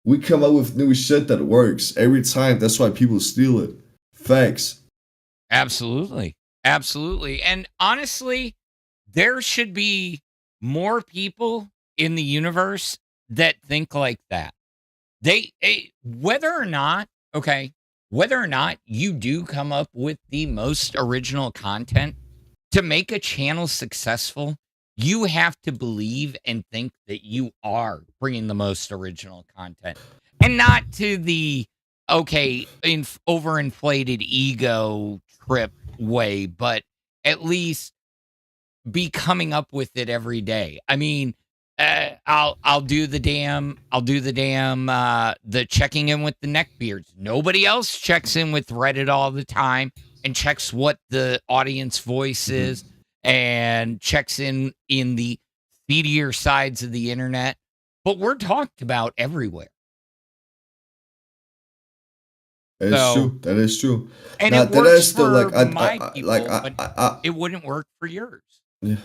we come up with new shit that works every time. That's why people steal it. Facts. Absolutely. And honestly, there should be more people in the universe that think like that. Whether or not you do come up with the most original content, to make a channel successful, you have to believe and think that you are bringing the most original content. And not to the overinflated ego trip way, but at least be coming up with it every day. I mean, I'll do the checking in with the neckbeards. Nobody else checks in with Reddit all the time and checks what the audience voice is and checks in the feedier sides of the internet. But we're talked about everywhere. That is true. And now, it works for my people, but it wouldn't work for yours. Yeah.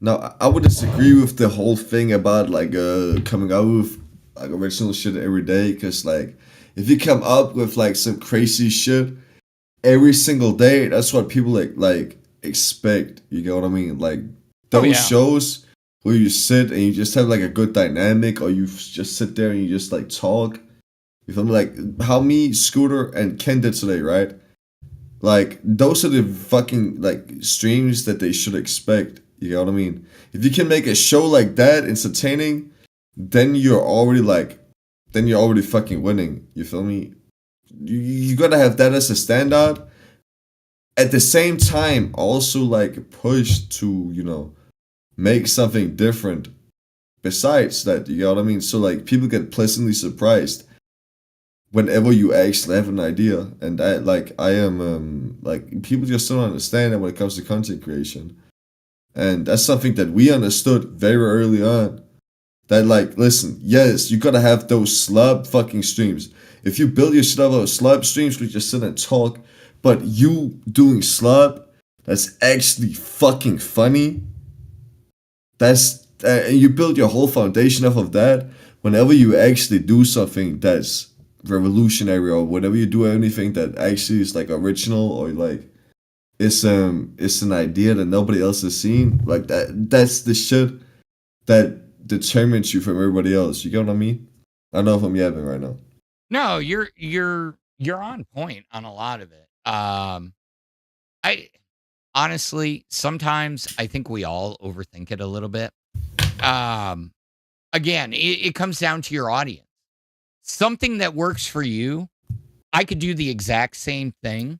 Now, I would disagree with the whole thing about like coming out with like original shit every day, because like if you come up with like some crazy shit every single day, that's what people like expect. You get what I mean? Like those shows where you sit and you just have like a good dynamic, or you just sit there and you just like talk. You feel me? Like how me, Scooter, and Ken did today, right? Like those are the fucking like streams that they should expect. You know what I mean? If you can make a show like that entertaining, then you're already fucking winning. You feel me? You gotta have that as a standout. At the same time, also like push to, you know, make something different besides that. You know what I mean? So like people get pleasantly surprised whenever you actually have an idea. And I am like people just don't understand that when it comes to content creation. And that's something that we understood very early on. That like, listen, yes, you gotta have those slub fucking streams. If you build your shit up on slub streams, we just sit and talk. But you doing slub, that's actually fucking funny. That's you build your whole foundation off of that. Whenever you actually do something that's revolutionary, or whenever you do anything that actually is like original, or like it's an idea that nobody else has seen. Like that's the shit that determines you from everybody else. You get what I mean? I don't know if I'm yapping right now. No, you're on point on a lot of it. I honestly sometimes I think we all overthink it a little bit. Um, Again, it comes down to your audience. Something that works for you, I could do the exact same thing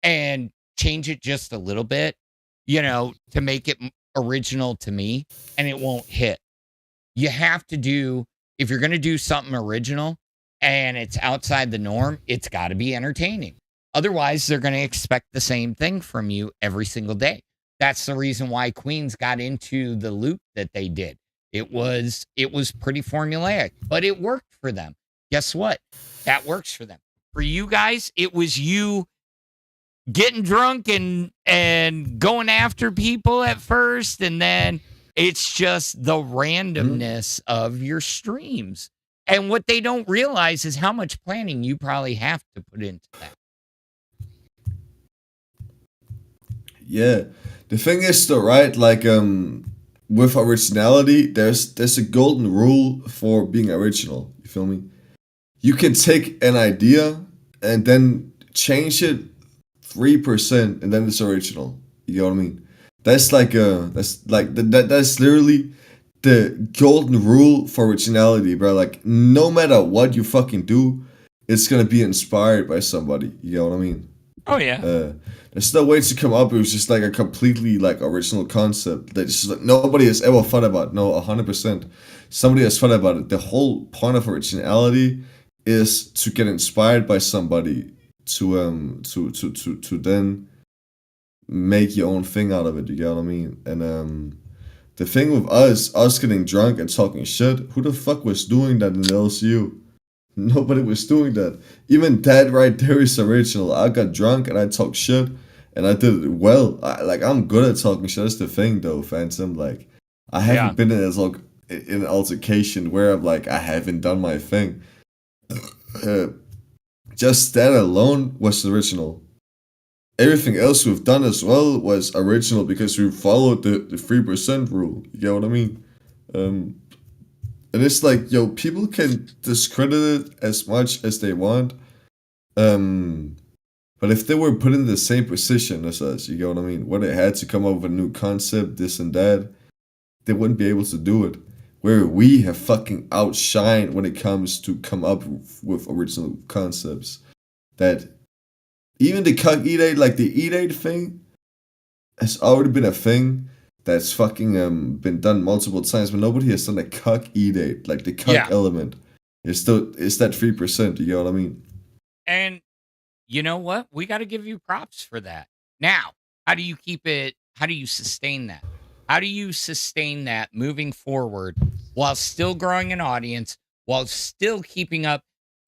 and change it just a little bit, to make it original to me, and it won't hit. You have to do, if you're going to do something original and it's outside the norm, it's got to be entertaining. Otherwise, they're going to expect the same thing from you every single day. That's the reason why Queens got into the loop that they did. It was pretty formulaic, but it worked for them. Guess what? That works for them. For you guys, it was you getting drunk and going after people at first, and then it's just the randomness of your streams. And what they don't realize is how much planning you probably have to put into that. Yeah. The thing is though, right? Like with originality, there's a golden rule for being original. You feel me? You can take an idea and then change it 3% and then it's original. You know what I mean? That's that's literally the golden rule for originality, bro. Like no matter what you fucking do, it's gonna be inspired by somebody. You know what I mean? Oh yeah. There's no way to come up. It was just like a completely like original concept that just like nobody has ever thought about. No, 100%. Somebody has thought about it. The whole point of originality is to get inspired by somebody to then make your own thing out of it. You get what I mean? And the thing with us getting drunk and talking shit, who the fuck was doing that in the LCU? Nobody was doing that. Even that right there is original. I got drunk and I talked shit and I did it well. I'm good at talking shit. That's the thing though, Phantom. Like I haven't been in an altercation where I'm like I haven't done my thing. Just that alone was original. Everything else we've done as well was original because we followed the 3% rule. You get what I mean? And it's like, yo, people can discredit it as much as they want. But if they were put in the same position as us, you get what I mean? Where they had to come up with a new concept, this and that, they wouldn't be able to do it. Where we have fucking outshined when it comes to come up with original concepts. That even the cuck E-Date, like the E-Date thing, has already been a thing that's fucking been done multiple times, but nobody has done a cuck E-Date. Like the cuck element. It's that 3%, you get what I mean? And you know what? We got to give you props for that. Now, how do you keep it? How do you sustain that? How do you sustain that moving forward while still growing an audience, while still keeping up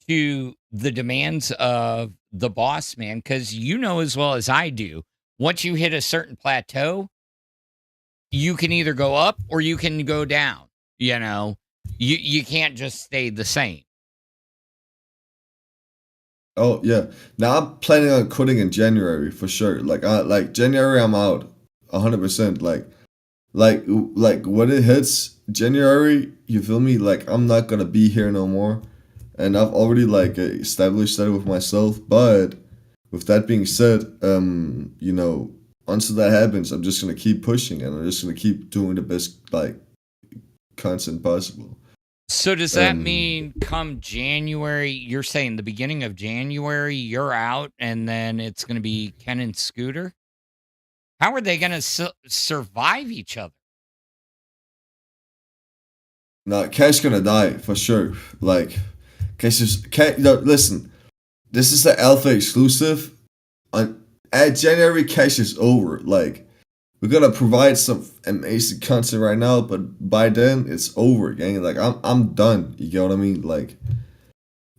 to the demands of the boss man? Because you know as well as I do, once you hit a certain plateau, you can either go up or you can go down. You can't just stay the same. Oh yeah. Now I'm planning on quitting in January for sure. Like January I'm out 100%. Like when it hits January, you feel me? Like I'm not gonna be here no more, and I've already established that with myself. But with that being said, until that happens, I'm just gonna keep pushing and I'm just gonna keep doing the best content possible. So does that mean come January, you're saying the beginning of January, you're out, and then it's gonna be Ken and Scooter? How are they going to survive each other? No, Cash gonna die for sure. Like, listen, this is the alpha exclusive. At January, Cash is over. Like, we're gonna provide some amazing content right now, but by then it's over, gang. Like, I'm done. You get what I mean? Like,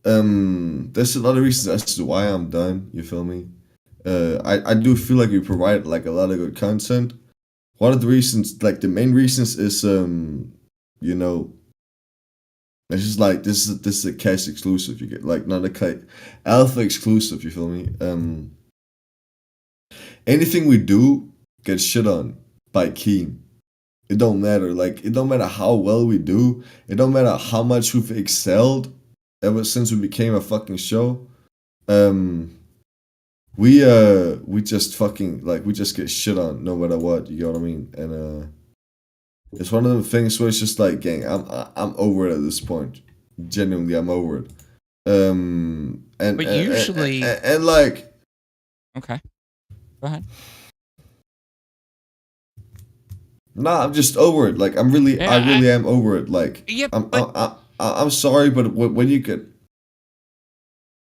there's a lot of reasons as to why I'm done. You feel me? I do feel like we provide like a lot of good content. One of the reasons, like the main reasons, is it's just like this is a cash exclusive. You get like not a alpha exclusive. You feel me? anything we do gets shit on by Keem. It don't matter. Like, it don't matter how well we do. It don't matter how much we've excelled ever since we became a fucking show. We just fucking, like, we just get shit on no matter what. You know what I mean? And it's one of the things where it's just like, gang, I'm over it at this point. Genuinely, I'm over it. But usually, and like, okay, go ahead. Nah, I'm just over it. Like, I really am over it. Like, Yeah, I'm sorry, but when you get,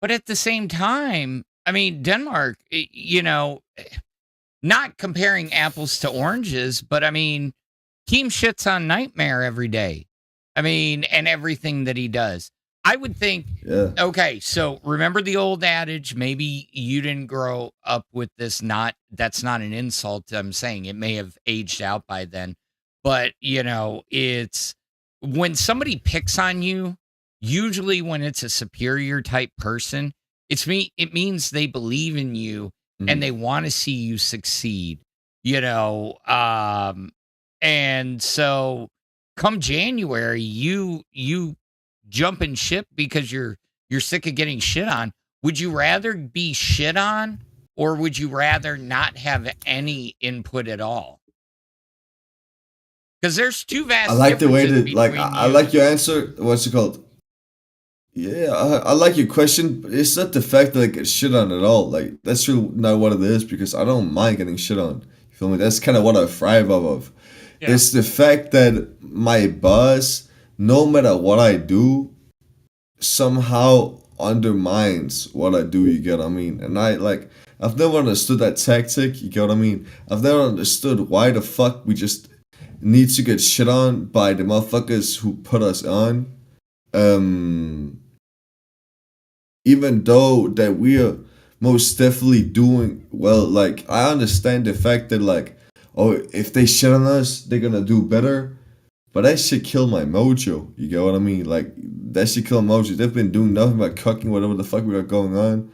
but at the same time, I mean, Denmark, not comparing apples to oranges, but I mean, Keem shits on Nightmare every day. I mean, and everything that he does. I would think, yeah, okay, so remember the old adage, maybe you didn't grow up with this, that's not an insult I'm saying. It may have aged out by then. But, it's when somebody picks on you, usually when it's a superior type person, it means they believe in you and they want to see you succeed, and so come January, you jumping ship because you're sick of getting shit on. Would you rather be shit on, or would you rather not have any input at all? Because there's two vast. I like the way differences that, like, between I you. like your answer. What's it called? Yeah, I like your question. But it's not the fact that I get shit on at all. Like, that's really not what it is, because I don't mind getting shit on. You feel me? That's kind of what I thrive off of. Yeah. It's the fact that my boss, no matter what I do, somehow undermines what I do, you get what I mean? And I've never understood that tactic, you get what I mean? I've never understood why the fuck we just need to get shit on by the motherfuckers who put us on. Even though that we are most definitely doing well. Like, I understand the fact that, like, oh, if they shit on us, they're gonna do better. But that shit kill my mojo. You get what I mean? Like, that shit kill my mojo. They've been doing nothing but cucking whatever the fuck we got going on.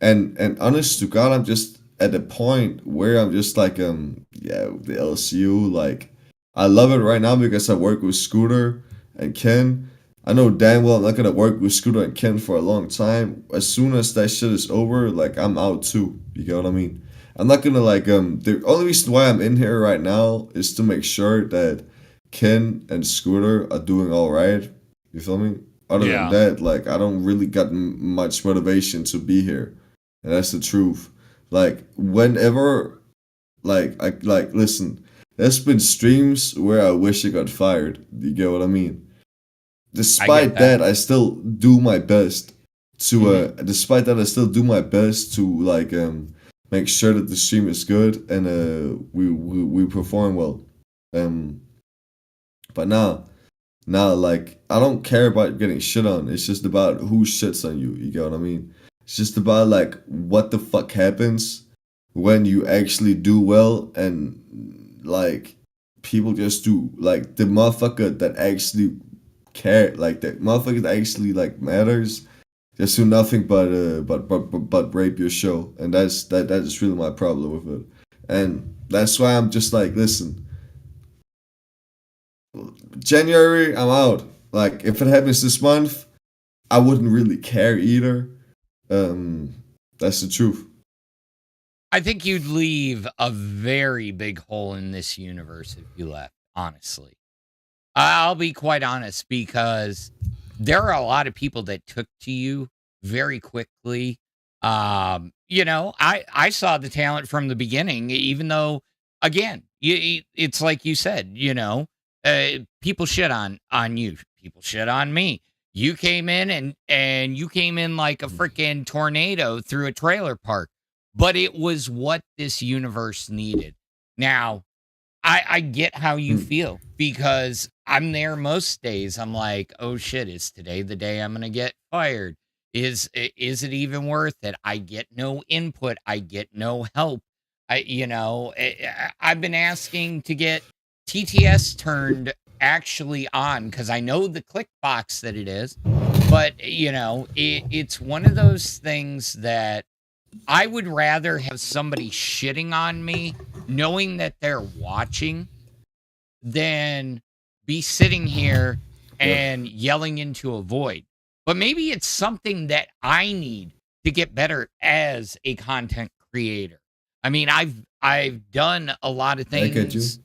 And honest to God, I'm just at the point where I'm just like, the LCU, like, I love it right now because I work with Scooter and Ken. I know damn well I'm not gonna work with Scooter and Ken for a long time. As soon as that shit is over, like, I'm out too. You get what I mean? I'm not gonna, like, the only reason why I'm in here right now is to make sure that Ken and Scooter are doing all right. You feel me? Other than that, like, I don't really got much motivation to be here, and that's the truth. Like, whenever, listen, there's been streams where I wish I got fired. You get what I mean? Despite that, I still do my best to. Despite that, I still do my best to, like, make sure that the stream is good and we perform well. But now, like, I don't care about getting shit on. It's just about who shits on you. You get what I mean? It's just about, like, what the fuck happens when you actually do well, and, like, people just do, like, the motherfucker that actually care, like, that motherfucker that actually, like, matters, just do nothing but rape your show, and that is really my problem with it, and that's why I'm just like, listen, January, I'm out. Like, if it happens this month, I wouldn't really care either. That's the truth. I think you'd leave a very big hole in this universe if you left, honestly. I'll be quite honest, because there are a lot of people that took to you very quickly. I saw the talent from the beginning, even though, again, it's like you said, people shit on you. People shit on me. You came in and you came in like a freaking tornado through a trailer park. But it was what this universe needed. Now, I get how you feel, because I'm there most days. I'm like, oh shit, is today the day I'm gonna get fired? Is it even worth it? I get no input. I get no help. I've been asking to get TTS turned actually on, because I know the click box that it is, but it's one of those things that I would rather have somebody shitting on me knowing that they're watching than be sitting here Yeah. and yelling into a void. But maybe it's something that I need to get better as a content creator. I mean, I've done a lot of I get you. things,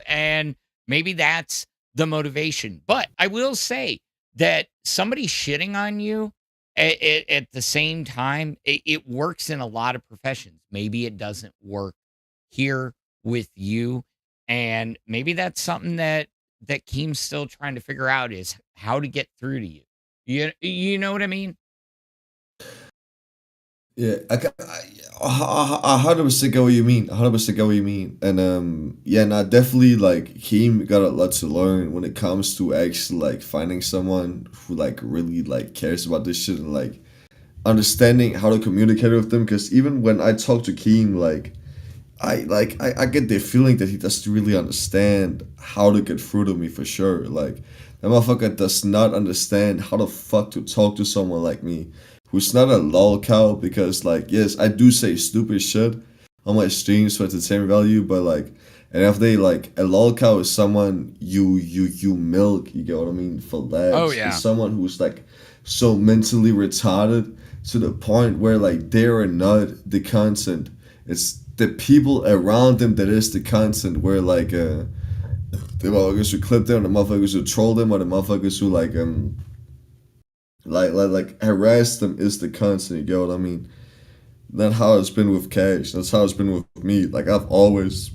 and maybe that's the motivation. But I will say that somebody shitting on you at the same time, it works in a lot of professions. Maybe it doesn't work here with you, and maybe that's something that Keem's still trying to figure out is how to get through to you. You know what I mean? Yeah, I 100% get what you mean. 100% get what you mean. And yeah, nah, definitely like he got a lot to learn when it comes to actually like finding someone who like really like cares about this shit and like understanding how to communicate with them. Because even when I talk to Keem, like I get the feeling that he doesn't really understand how to get through to me for sure. Like that motherfucker does not understand how the fuck to talk to someone like me, who's not a lolcow. Because like yes, I do say stupid shit on my streams for entertainment value, but like and if they like a lolcow is someone you milk, you get what I mean, for Oh laughs. yeah. It's someone who's like so mentally retarded to the point where like they are not the content. It's the people around them that is the content. Where like the motherfuckers who clip them, the motherfuckers who troll them, or the motherfuckers who like harass them is the content. You get what I mean? That's how it's been with Cash. That's how it's been with me. Like I've always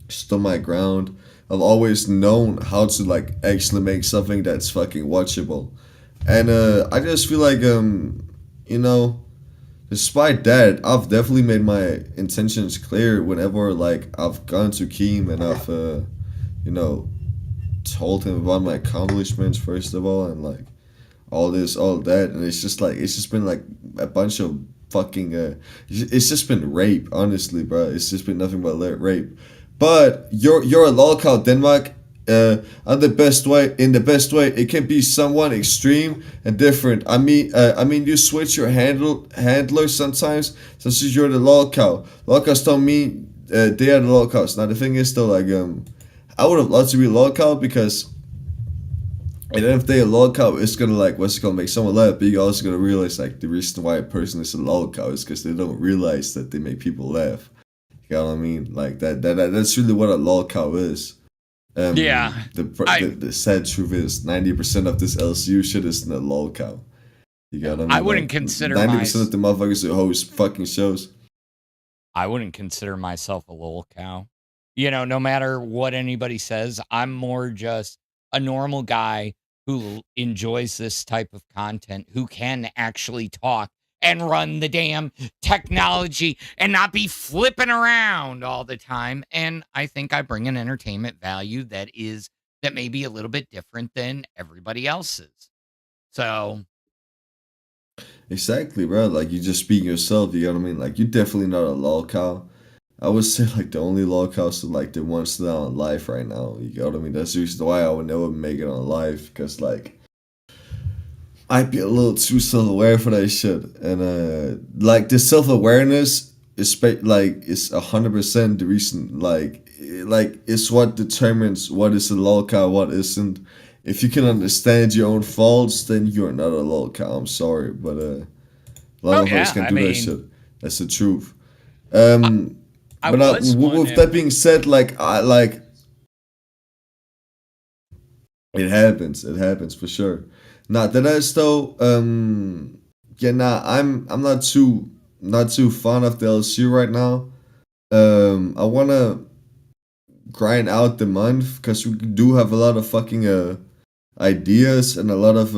stood my ground. I've always known how to like actually make something that's fucking watchable. And I just feel like you know, despite that, I've definitely made my intentions clear whenever like I've gone to Keem and I've you know, told him about my accomplishments first of all, and like all this, all that, and it's just like it's just been like a bunch of fucking it's just been rape, honestly, bro. It's just been nothing but rape. But you're a lolcow, Denmark. On the best way, in the best way, it can be someone extreme and different. I mean, you switch your handler sometimes, since you're the lolcow. Lolcows don't mean they are the lolcows. Now the thing is though, like I would have loved to be lolcow because. And then if they a lolcow, it's gonna like what's it gonna make someone laugh, but you're also gonna realize like the reason why a person is a lolcow is because they don't realize that they make people laugh. You know what I mean? Like that's really what a lolcow is. Yeah. The sad truth is 90% of this LCU shit is a lolcow. You got what I mean? I wouldn't consider 90% of the motherfuckers who host fucking shows. I wouldn't consider myself a little cow. No matter what anybody says, I'm more just a normal guy who enjoys this type of content, who can actually talk and run the damn technology and not be flipping around all the time. And I think I bring an entertainment value that may be a little bit different than everybody else's. So exactly, bro. Like you just speak yourself. You know what I mean? Like you're definitely not a lolcow. I would say like the only lolcows are like the ones that are on live right now. You know what I mean? That's the reason why I would never make it on live, because like I'd be a little too self-aware for that shit. And like the self-awareness is like is 100% the reason. Like it's what determines what is a lolcow, what isn't. If you can understand your own faults, then you're not a lolcow. I'm sorry, but a lot of us can do that shit. That's the truth. With that being said, like it happens for sure. Nah, that is though. Yeah, nah, I'm not too fond of the LSU right now. I wanna grind out the month because we do have a lot of fucking ideas and a lot of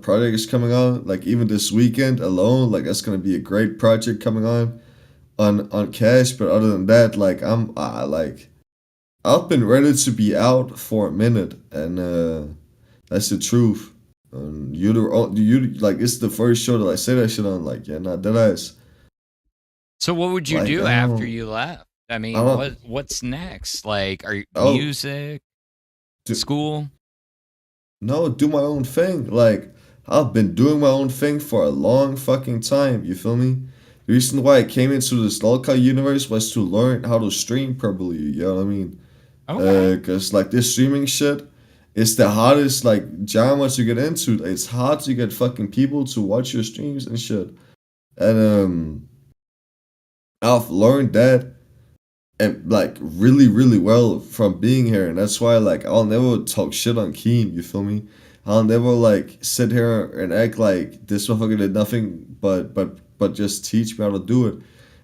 projects coming on. Like even this weekend alone, like that's gonna be a great project coming on Cash. But other than that, like I've been ready to be out for a minute, and that's the truth. You like it's the first show that I say that shit on. Like yeah, not that ass. So what would you do after you left? I mean, what's next? Like, are you music, school? No, do my own thing. Like I've been doing my own thing for a long fucking time. You feel me? The reason why I came into this Lolcow universe was to learn how to stream properly. You know what I mean? Okay. Cause like this streaming shit, it's the hardest like genre to get into. It's hard to get fucking people to watch your streams and shit. And I've learned that and like really really well from being here, and that's why like I'll never talk shit on Keem. You feel me? I'll never like sit here and act like this motherfucker did nothing but just teach me how to do it.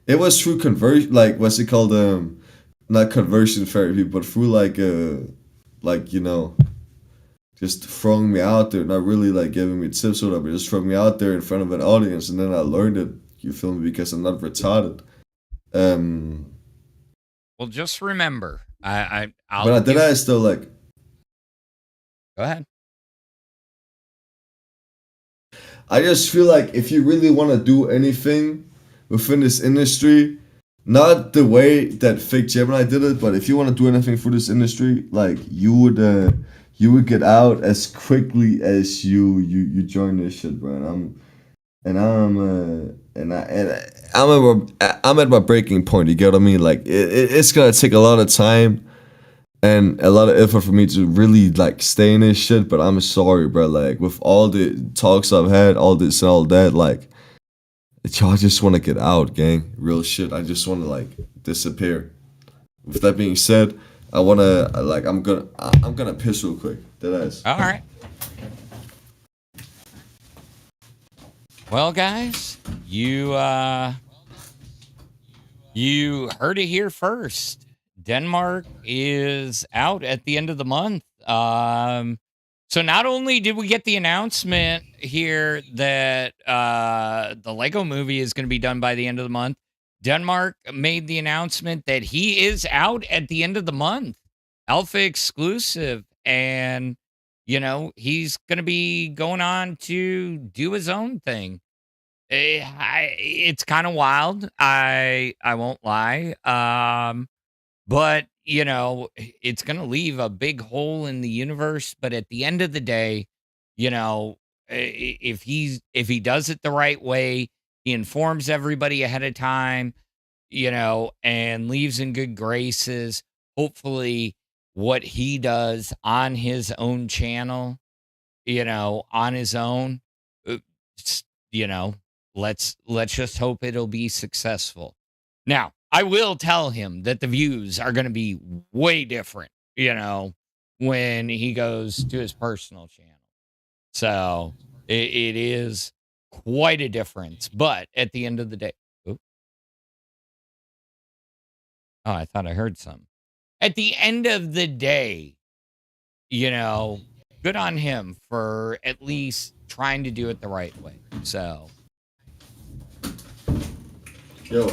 It was through conversion, like what's it called? Not conversion therapy, but through like you know, just throwing me out there, not really like giving me tips or whatever, just throwing me out there in front of an audience, and then I learned it. You feel me? Because I'm not retarded. Um, Well, just remember, I'll but I did. give- I still like. Go ahead. I just feel like if you really want to do anything within this industry, not the way that fake Gemini did it, but if you want to do anything for this industry, like you would get out as quickly as you join this shit, bro. I'm at my breaking point. You get what I mean? Like it's gonna take a lot of time and a lot of effort for me to really like stay in this shit. But I'm sorry, bro. Like with all the talks I've had, all this and all that, like y'all just want to get out, gang. Real shit. I just want to like disappear. With that being said, I wanna like I'm gonna piss real quick. Deadass. All right. Well, guys, you heard it here first. Denmark is out at the end of the month. So not only did we get the announcement here that the Lego movie is going to be done by the end of the month, Denmark made the announcement that he is out at the end of the month, Alpha exclusive, and he's going to be going on to do his own thing. It's kind of wild. I won't lie. But it's going to leave a big hole in the universe. But at the end of the day, if he does it the right way, he informs everybody ahead of time, and leaves in good graces. Hopefully, what he does on his own channel, on his own, let's just hope it'll be successful. Now, I will tell him that the views are going to be way different, when he goes to his personal channel. So it is quite a difference. But at the end of the day, I thought I heard some. At the end of the day, good on him for at least trying to do it the right way. So, Yo.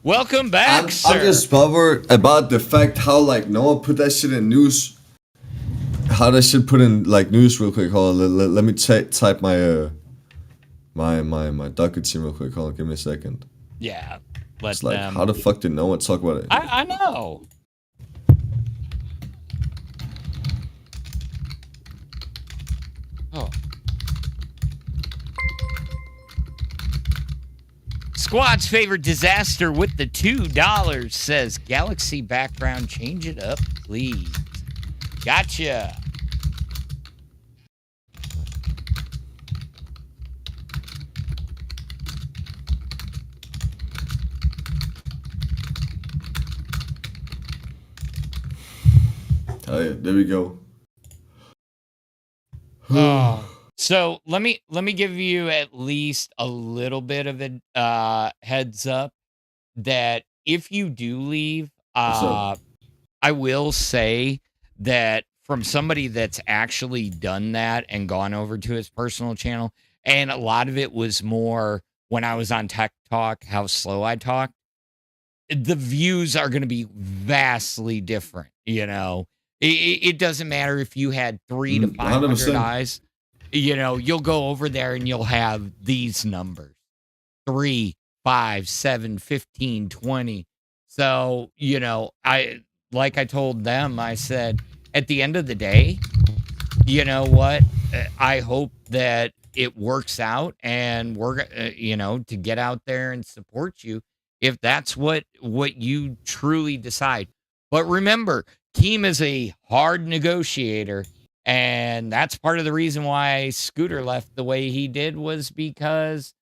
Welcome back, sir. I'm just bothered about the fact how like no one put that shit in news. How that shit put in like news real quick. Hold on, let me type my my docket team real quick. Hold on, give me a second. Yeah, it's like how the fuck did no one talk about it? I know. Oh. Squad's favorite disaster with the $2 says Galaxy background, change it up, please. Gotcha. Oh yeah, there we go. Oh. So let me give you at least a little bit of a heads up that if you do leave, I will say that from somebody that's actually done that and gone over to his personal channel, and a lot of it was more when I was on Tech Talk, how slow I talked, the views are going to be vastly different. It doesn't matter if you had 3 to 500 100%. Eyes. You'll go over there and you'll have these numbers 3, 5, 7, 15, 20. So, like I told them, I said, at the end of the day, you know what? I hope that it works out, and we're to get out there and support you if that's what you truly decide. But remember, Keem is a hard negotiator, and that's part of the reason why Scooter left the way he did, was because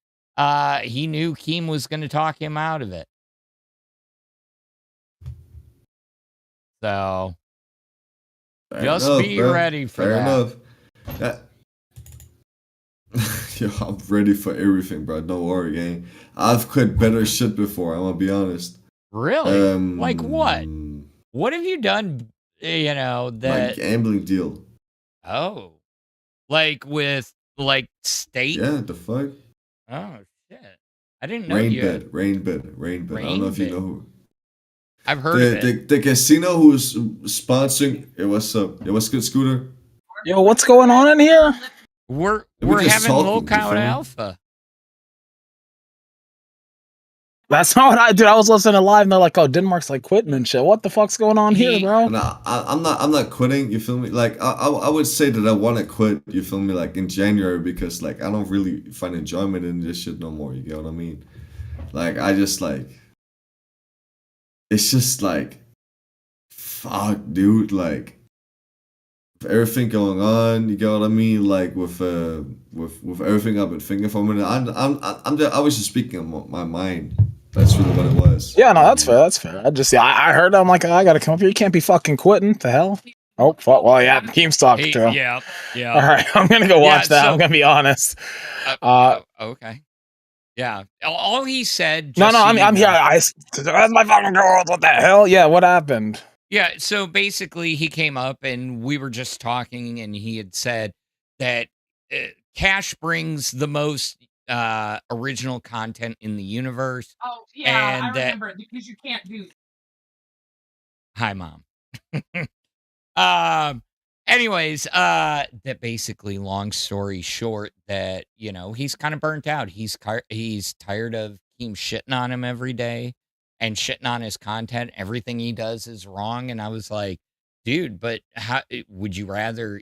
he knew Keem was going to talk him out of it. So just be ready for that. Fair enough. Yo, I'm ready for everything, bro. Don't worry, gang. I've quit better shit before. I'm gonna be honest. Really? Like what? What have you done? That my gambling deal. Oh, like with state? Yeah, the fuck. Oh shit! I didn't know you. Rain bed. I don't know if you know who. I've heard of it. The casino who's sponsoring. What's up? What's good, Scooter? Yo, what's going on in here? We're just having talking, Lolcow Alpha. That's not what I did. I was listening to live, and they're like, "Oh, Denmark's like quitting and shit." What the fuck's going on here, bro? Nah, I'm not quitting. You feel me? Like I would say that I want to quit. You feel me? Like in January, because like I don't really find enjoyment in this shit no more. You get what I mean? Like I just like. It's just like, fuck, dude. Like. Everything going on, you get what I mean? Like with everything I've been thinking for a minute, I was just speaking on my mind. That's really what it was. Yeah, no, that's fair. That's fair. I heard. I'm like, I gotta come up here. You can't be fucking quitting. The hell? Oh, fuck. Well, yeah, Keemstar too. Yeah. All right, I'm gonna go watch that. I'm gonna be honest. Okay. Yeah. All he said. No, I'm here. That's my fucking girls. What the hell? Yeah, what happened? Yeah, so basically he came up and we were just talking, and he had said that Cash brings the most original content in the universe. Oh, yeah, and I remember it, because you can't do... Hi, Mom. Anyways, that basically, long story short, that, he's kind of burnt out. He's tired of Keem shitting on him every day. And shitting on his content, everything he does is wrong. And I was like, dude, but how would you rather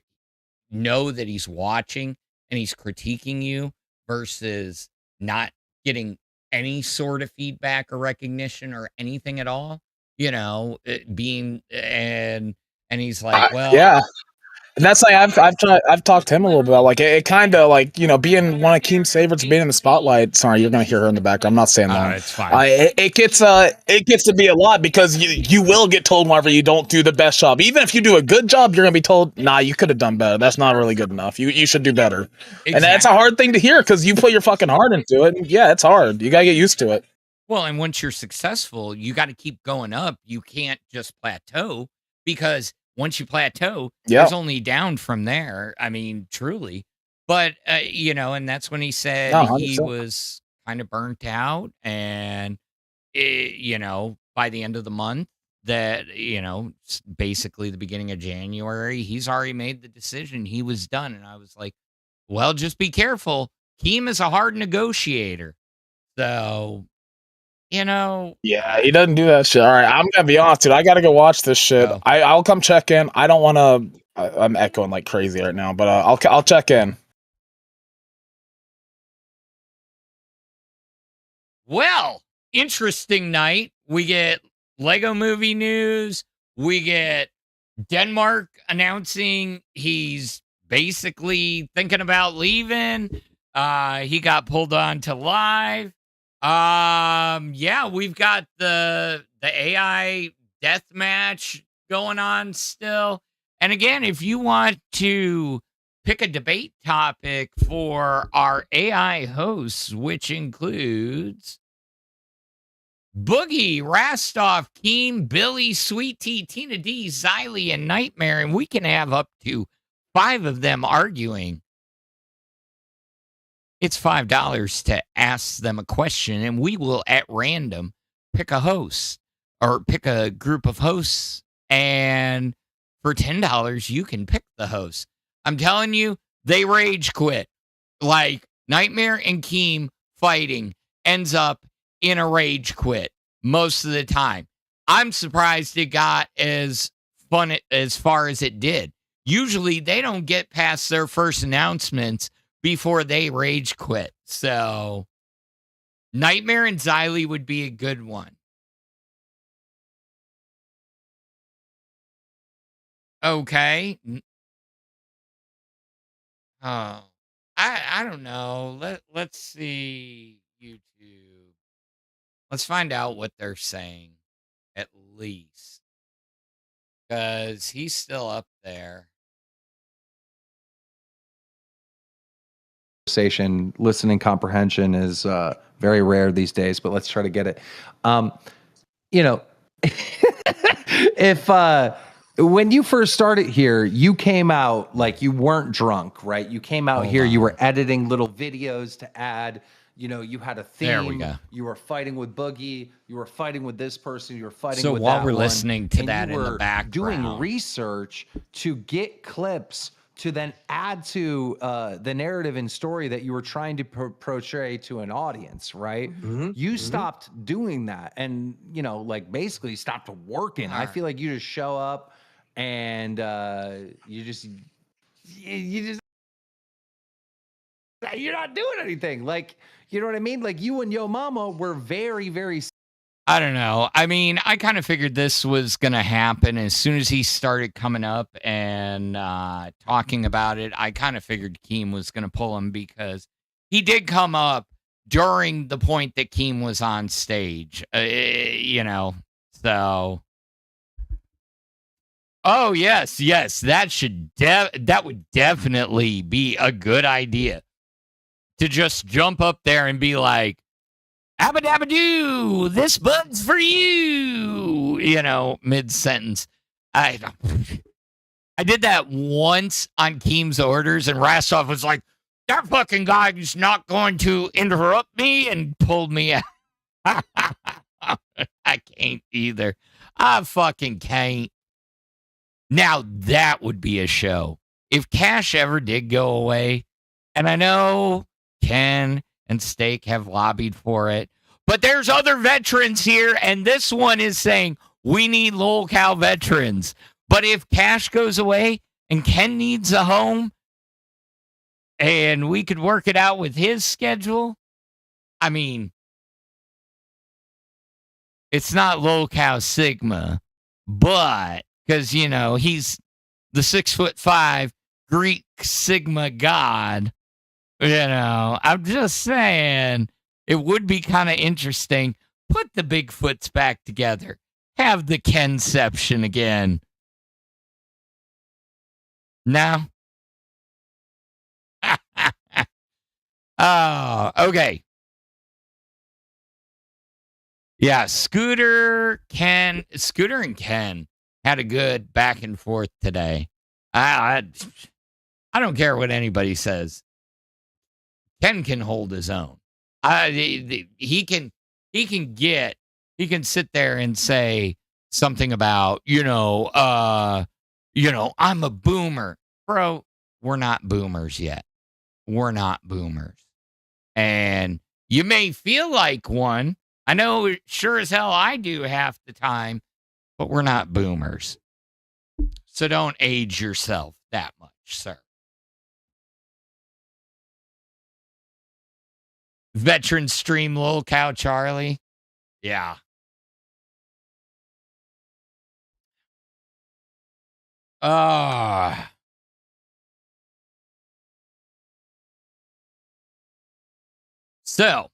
know that he's watching and he's critiquing you versus not getting any sort of feedback or recognition or anything at all? And he's like, well, yeah. And that's like I've talked to him a little bit about, like, it kind of like, being one of Keem's favorites, being in the spotlight. Sorry, you're gonna hear her in the background. I'm not saying that. It's fine. It gets to be a lot, because you will get told whenever you don't do the best job. Even if you do a good job, you're gonna be told, nah, you could have done better. That's not really good enough. You should do better. Exactly. And that's a hard thing to hear, because you put your fucking heart into it. And yeah, it's hard. You gotta get used to it. Well, and once you're successful, you got to keep going up. You can't just plateau, because once you plateau, there's only down from there. I mean, truly. But, and that's when he said he was kind of burnt out. And, by the end of the month, that, basically the beginning of January, he's already made the decision. He was done. And I was like, well, just be careful. Keem is a hard negotiator. So... Yeah, he doesn't do that shit. All right, I'm gonna be honest, dude. I gotta go watch this shit. Oh. I'll come check in. I don't want to. I'm echoing like crazy right now, but I'll check in. Well, interesting night. We get Lego Movie news. We get Denmark announcing he's basically thinking about leaving. He got pulled on to live. Yeah, we've got the AI death match going on still. And again, if you want to pick a debate topic for our AI hosts, which includes Boogie, Rastoff, Keem, Billy, Sweet Tea, Tina D, Xylee, and Nightmare, and we can have up to 5 of them arguing. It's $5 to ask them a question, and we will, at random, pick a host or pick a group of hosts. And for $10, you can pick the host. I'm telling you, they rage quit. Like, Nightmare and Keem fighting ends up in a rage quit most of the time. I'm surprised it got as fun as far as it did. Usually, they don't get past their first announcements before they rage quit. So Nightmare and Xylee would be a good one. Okay. Oh, I don't know. Let's see YouTube. Let's find out what they're saying at least, because he's still up there. Conversation, listening comprehension is very rare these days, but let's try to get it. You know, if when you first started here, you came out like you weren't drunk, right? You came out here, you were editing little videos to add. You know, you had a theme. There we go. You were fighting with Boogie. You were fighting with this person. You were fighting So with while that we're one, listening to and that you in the were background, doing research to get clips to then add to the narrative and story that you were trying to portray to an audience, right? You stopped doing that, and you know, like basically stopped working. I feel like you just show up and you just you're not doing anything. Like, you know what I mean? Like you and Yo Mama were very, very. I don't know. I mean, I kind of figured this was going to happen as soon as he started coming up and talking about it. I kind of figured Keem was going to pull him because he did come up during the point that Keem was on stage, you know, so. Oh, yes, that would definitely be a good idea to just jump up there and be like, Abba dabba doo, this bug's for you, you know, mid-sentence. I did that once on Keem's Orders, and Rastov was like, that fucking guy is not going to interrupt me, and pulled me out. I can't either. I fucking can't. Now, that would be a show. If Cash ever did go away, and I know Ken and Steak have lobbied for it, but there's other veterans here, and this one is saying we need Lolcow veterans. But if Cash goes away and Ken needs a home, and we could work it out with his schedule, I mean, it's not Lolcow Sigma, but because, you know, he's the 6'5" Greek Sigma god. You know, I'm just saying it would be kind of interesting. Put the Bigfoots back together. Have the Kenception again. No? Oh, okay. Yeah, Scooter and Ken had a good back and forth today. I don't care what anybody says. Ken can hold his own. He can sit there and say something about, I'm a boomer. Bro, we're not boomers yet. We're not boomers. And you may feel like one. I know sure as hell I do half the time, but we're not boomers. So don't age yourself that much, sir. Veteran stream Lolcow Charlie. Yeah. So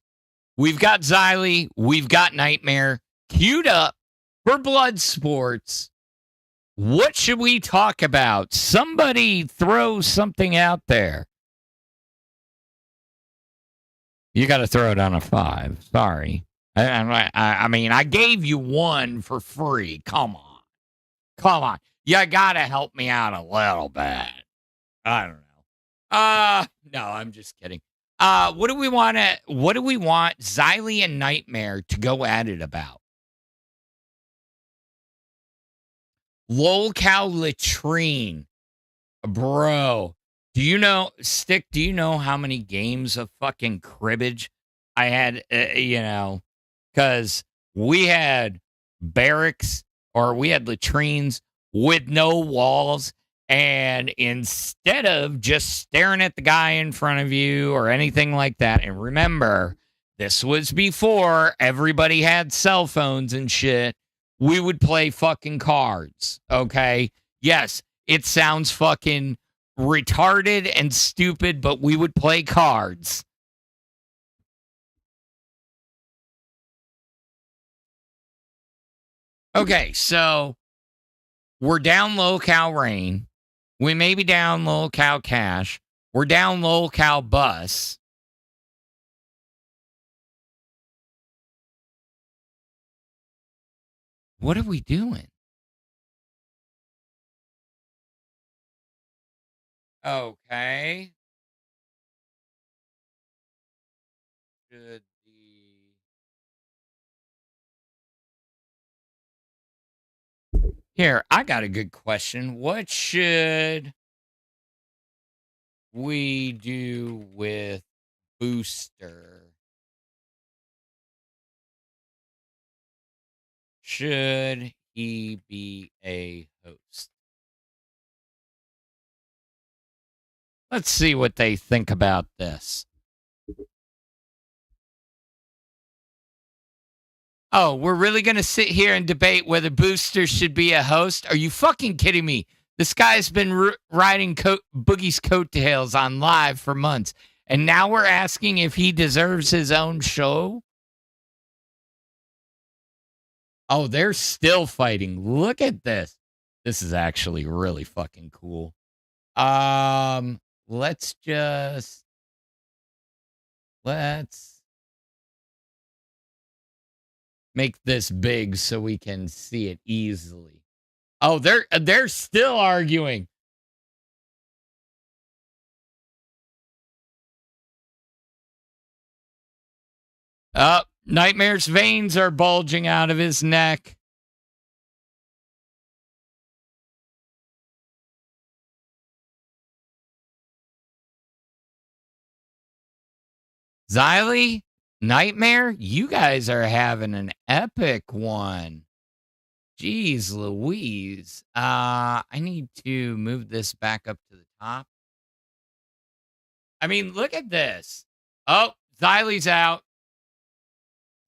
we've got Xylee, we've got Nightmare queued up for Blood Sports. What should we talk about? Somebody throw something out there. You got to throw it on a 5. Sorry. I mean, I gave you one for free. Come on. You got to help me out a little bit. I don't know. No, I'm just kidding. What do we want Xylee and Nightmare to go at it about? Lolcow latrine. Bro, do you know how many games of fucking cribbage I had, because we had barracks or we had latrines with no walls, And instead of just staring at the guy in front of you or anything like that, and remember, this was before everybody had cell phones and shit, we would play fucking cards, okay? Yes, it sounds fucking retarded and stupid, but we would play cards. Okay, so we're down Lolcow Rain. We may be down Lolcow Cash. We're down Lolcow Bus. What are we doing? Okay. Should be... Here, I got a good question. What should we do with Booster? Should he be a host? Let's see what they think about this. Oh, we're really going to sit here and debate whether Booster should be a host? Are you fucking kidding me? This guy's been riding Boogie's coattails on live for months. And now we're asking if he deserves his own show? Oh, they're still fighting. Look at this. This is actually really fucking cool. Let's make this big so we can see it easily. Oh, they're still arguing. Nightmare's veins are bulging out of his neck. Xylee, Nightmare, you guys are having an epic one. Jeez Louise. I need to move this back up to the top. I mean, look at this. Oh, Xylee's out.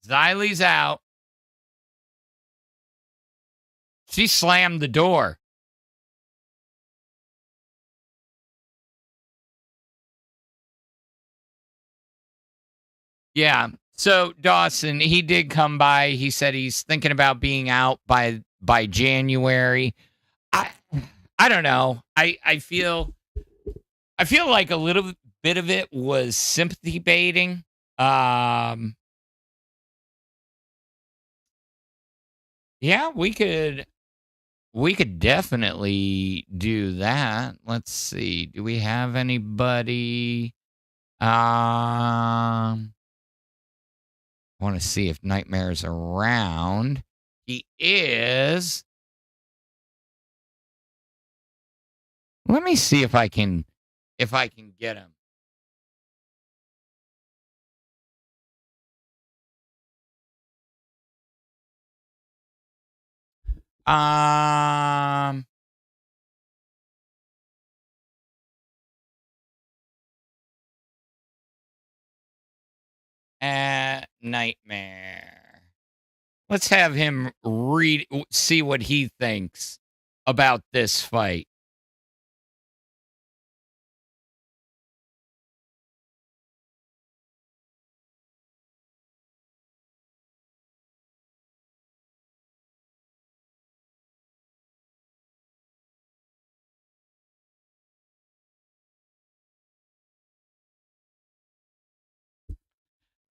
Xylee's out. She slammed the door. Yeah. So Dawson, he did come by. He said he's thinking about being out by January. I don't know. I feel like a little bit of it was sympathy baiting. Yeah, we could definitely do that. Let's see. Do we have anybody? I want to see if Nightmare's around. He is. Let me see if I can get him. Nightmare. Let's have him see what he thinks about this fight.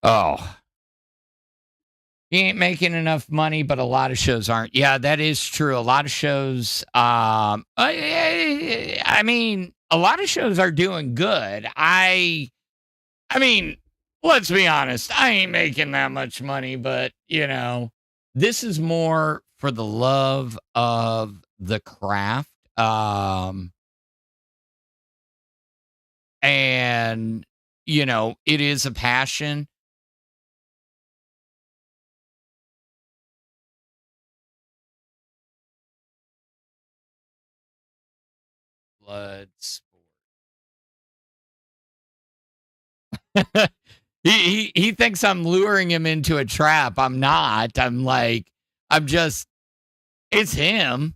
Oh. He ain't making enough money, but a lot of shows aren't. Yeah, that is true. A lot of shows, I mean, a lot of shows are doing good. I mean, let's be honest. I ain't making that much money, but this is more for the love of the craft. And it is a passion. blood sport. He thinks I'm luring him into a trap. I'm not. It's him.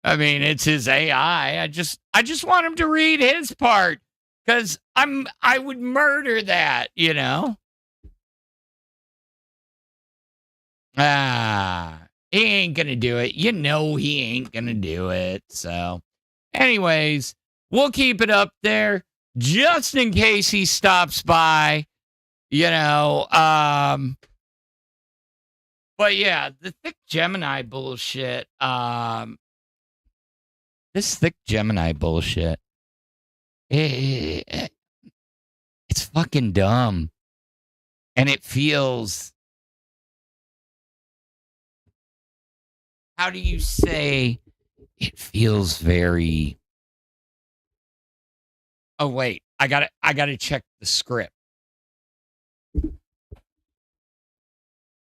I mean, it's his AI. I just want him to read his part because I would murder that, you know? He ain't gonna do it. You know he ain't gonna do it. So, anyways, we'll keep it up there just in case he stops by, you know. But yeah, the thick Gemini bullshit. This thick Gemini bullshit. It's fucking dumb. And it feels, how do you say, it feels very, oh wait, I gotta check the script.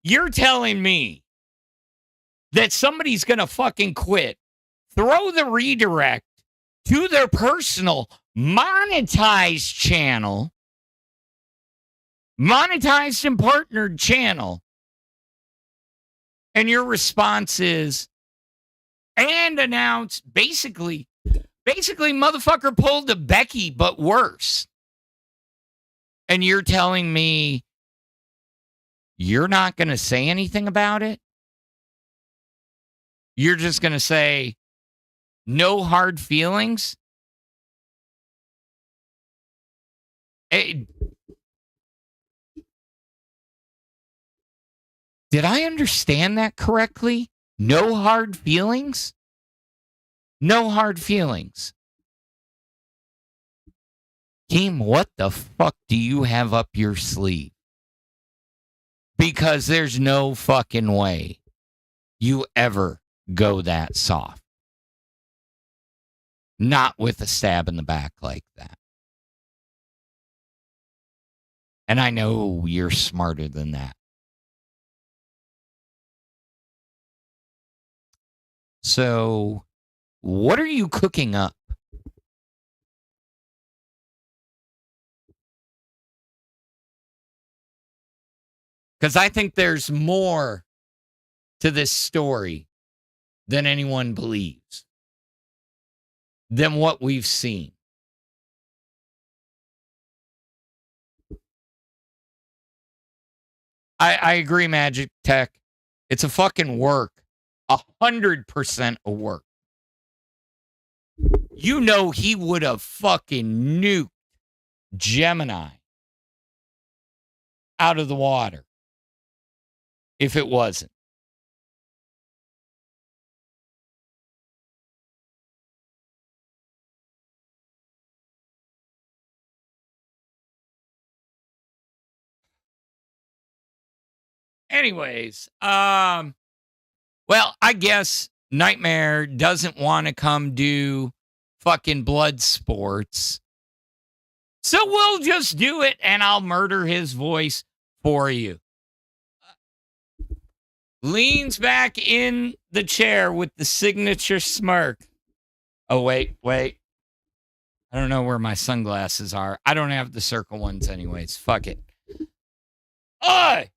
You're telling me that somebody's gonna fucking quit, throw the redirect to their personal monetized channel, monetized and partnered channel, and your response is, and announce, basically, motherfucker pulled a Becky, but worse. And you're telling me you're not going to say anything about it? You're just going to say, no hard feelings? Did I understand that correctly? No hard feelings? No hard feelings. Keem, what the fuck do you have up your sleeve? Because there's no fucking way you ever go that soft. Not with a stab in the back like that. And I know you're smarter than that. So, what are you cooking up? Because I think there's more to this story than anyone believes, than what we've seen. I agree, Magic Tech. It's a fucking work. 100% a work. You know he would have fucking nuked Gemini out of the water if it wasn't. Anyways, well, I guess Nightmare doesn't want to come do fucking blood sports. So we'll just do it and I'll murder his voice for you. Leans back in the chair with the signature smirk. Oh, wait. I don't know where my sunglasses are. I don't have the circle ones anyways. Fuck it. Oi!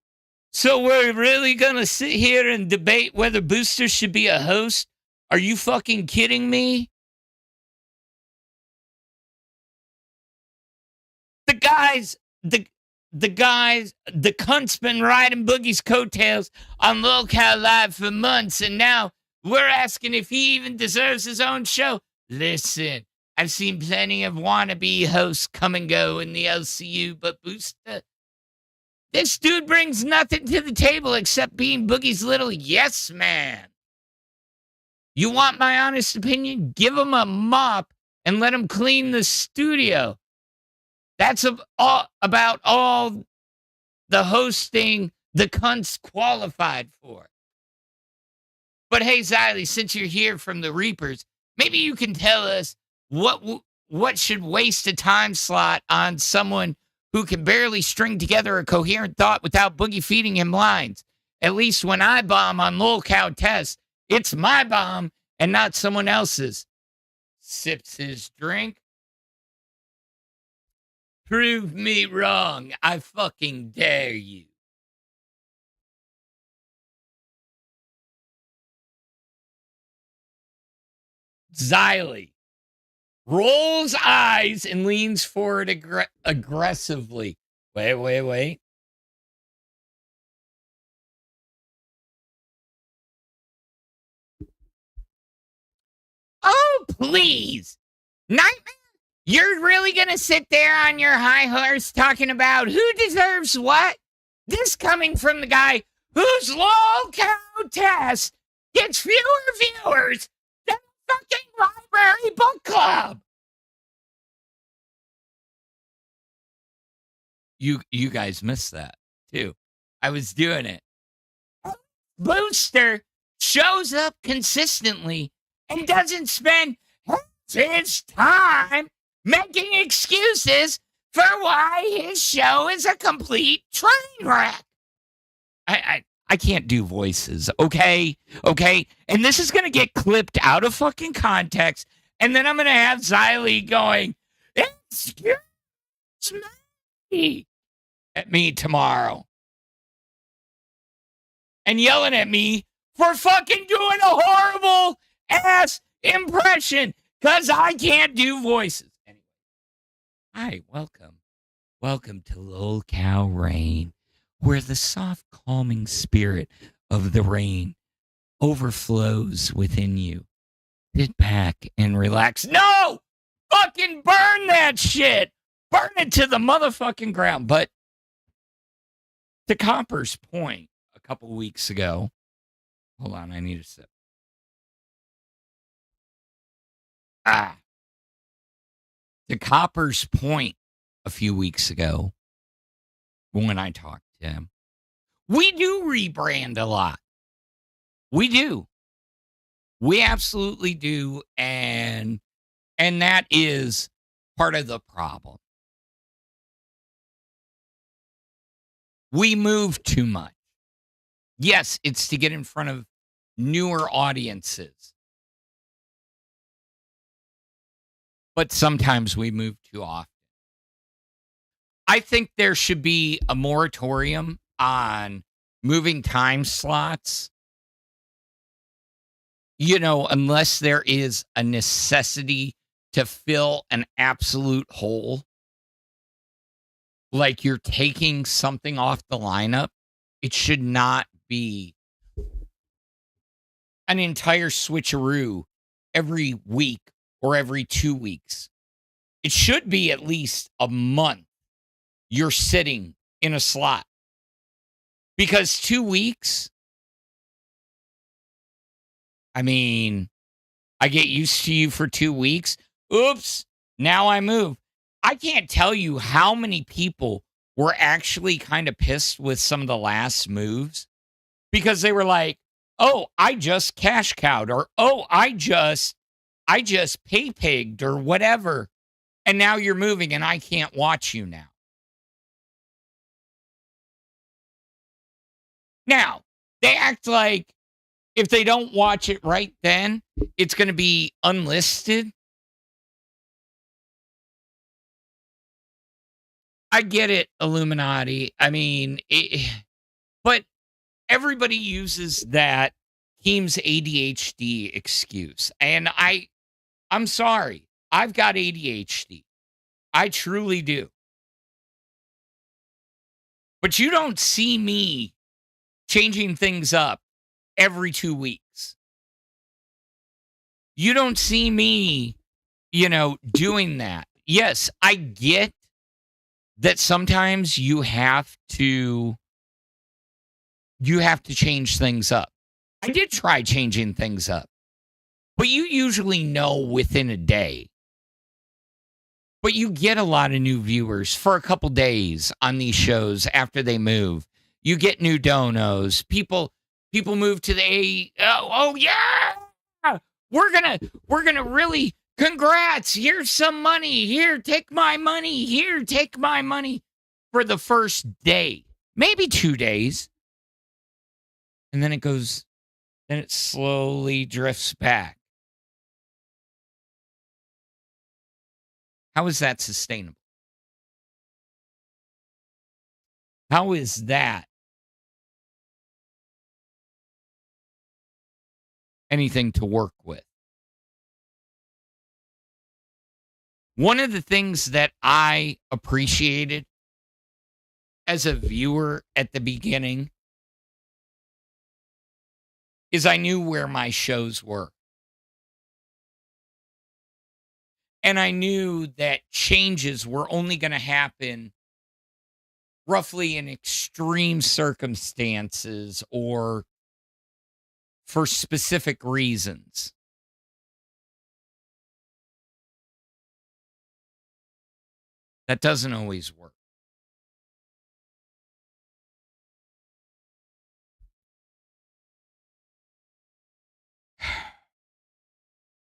So we're really going to sit here and debate whether Booster should be a host? Are you fucking kidding me? The cunt's been riding Boogie's coattails on Lolcow Live for months, and now we're asking if he even deserves his own show. Listen, I've seen plenty of wannabe hosts come and go in the LCU, but Booster, this dude brings nothing to the table except being Boogie's little yes man. You want my honest opinion? Give him a mop and let him clean the studio. That's about all the hosting the cunt's qualified for. But hey, Xylee, since you're here from the Reapers, maybe you can tell us what should waste a time slot on someone who can barely string together a coherent thought without Boogie feeding him lines. At least when I bomb on Lolcow tests, it's my bomb, and not someone else's. Sips his drink. Prove me wrong. I fucking dare you. Xylee rolls eyes and leans forward aggressively. Wait. Oh, please. Nightmare, you're really going to sit there on your high horse talking about who deserves what? This coming from the guy whose Lolcow test gets fewer viewers than a fucking library book club. You guys missed that, too. I was doing it. Booster shows up consistently and doesn't spend his time making excuses for why his show is a complete train wreck. I can't do voices, okay? Okay? And this is going to get clipped out of fucking context, and then I'm going to have Xylee going, excuse me, at me tomorrow. And yelling at me for fucking doing a horrible ass impression because I can't do voices. Anyway, hi, welcome. Welcome to Lolcow Rain, where the soft, calming spirit of the rain overflows within you. Sit back and relax. No! Fucking burn that shit! Burn it to the motherfucking ground. But to Copper's point a couple weeks ago, hold on, I need a sip. To Copper's point a few weeks ago, when I talked to him, we do rebrand a lot. We do. We absolutely do. And that is part of the problem. We move too much. Yes, it's to get in front of newer audiences. But sometimes we move too often. I think there should be a moratorium on moving time slots, unless there is a necessity to fill an absolute hole. Like you're taking something off the lineup. It should not be an entire switcheroo every week or every 2 weeks. It should be at least a month you're sitting in a slot. Because 2 weeks, I get used to you for 2 weeks. Oops, now I move. I can't tell you how many people were actually kind of pissed with some of the last moves because they were like, oh, I just cash cowed, or oh, I just pay pigged, or whatever. And now you're moving and I can't watch you now. Now, they act like if they don't watch it right then, it's going to be unlisted. I get it, Illuminati. But everybody uses that Keem's ADHD excuse. And I'm sorry. I've got ADHD. I truly do. But you don't see me changing things up every 2 weeks. You don't see me, doing that. Yes, I get that sometimes you have to change things up. I did try changing things up, but you usually know within a day. But you get a lot of new viewers for a couple days on these shows after they move. You get new donos. People move to the oh yeah, we're gonna really. Congrats, here's some money. Here, take my money. Here, take my money for the first day, maybe 2 days. And then it slowly drifts back. How is that sustainable? How is that anything to work with? One of the things that I appreciated as a viewer at the beginning is I knew where my shows were. And I knew that changes were only going to happen roughly in extreme circumstances or for specific reasons. That doesn't always work.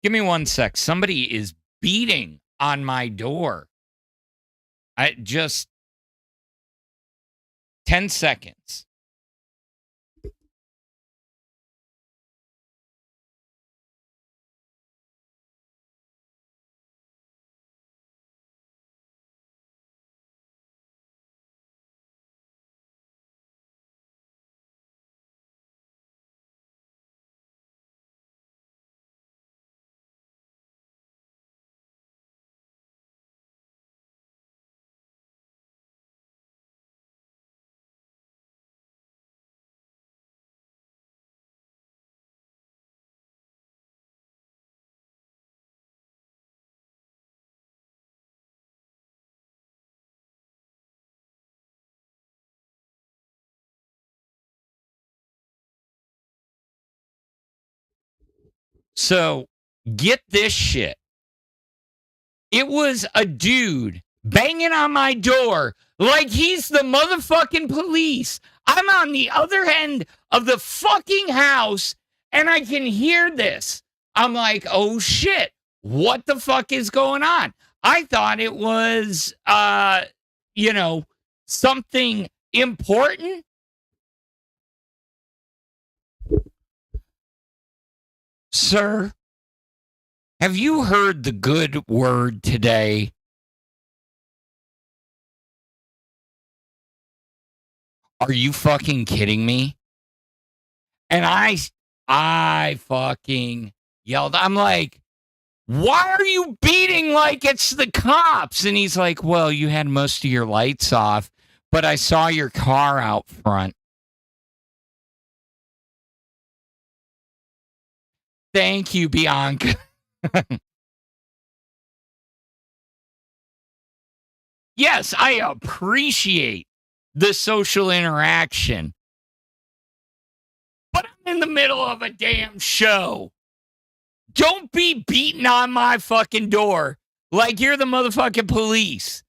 Give me 1 sec. Somebody is beating on my door. I just 10 seconds. So get this shit. It was a dude banging on my door like he's the motherfucking police. I'm on the other end of the fucking house and I can hear this. I'm like, oh shit, what the fuck is going on? I thought it was, something important. Sir, have you heard the good word today? Are you fucking kidding me? And I fucking yelled. I'm like, why are you beating like it's the cops? And he's like, well, you had most of your lights off, but I saw your car out front. Thank you, Bianca. Yes, I appreciate the social interaction, but I'm in the middle of a damn show. Don't be beating on my fucking door like you're the motherfucking police.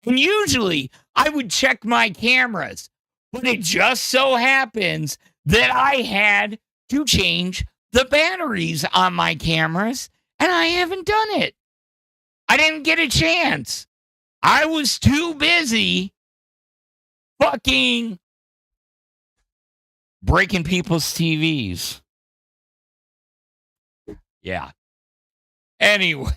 And usually I would check my cameras, but it just so happens that I had to change the batteries on my cameras, and I haven't done it. I didn't get a chance. I was too busy fucking breaking people's TVs. Yeah. Anyways,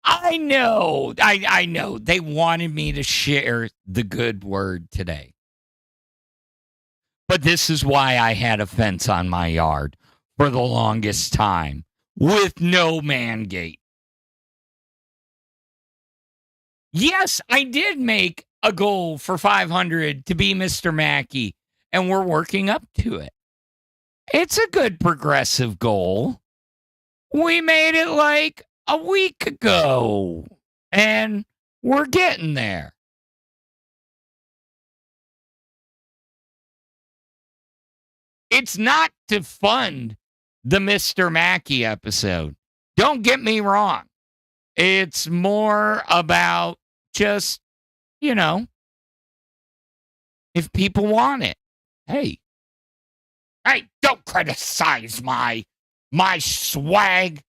I know. I know. They wanted me to share the good word today. But this is why I had a fence on my yard for the longest time with no man gate. Yes, I did make a goal for 500 to be Mr. Mackey, and we're working up to it. It's a good progressive goal. We made it like a week ago, and we're getting there. It's not to fund the Mr. Mackey episode. Don't get me wrong. It's more about just, if people want it. Hey, don't criticize my swag.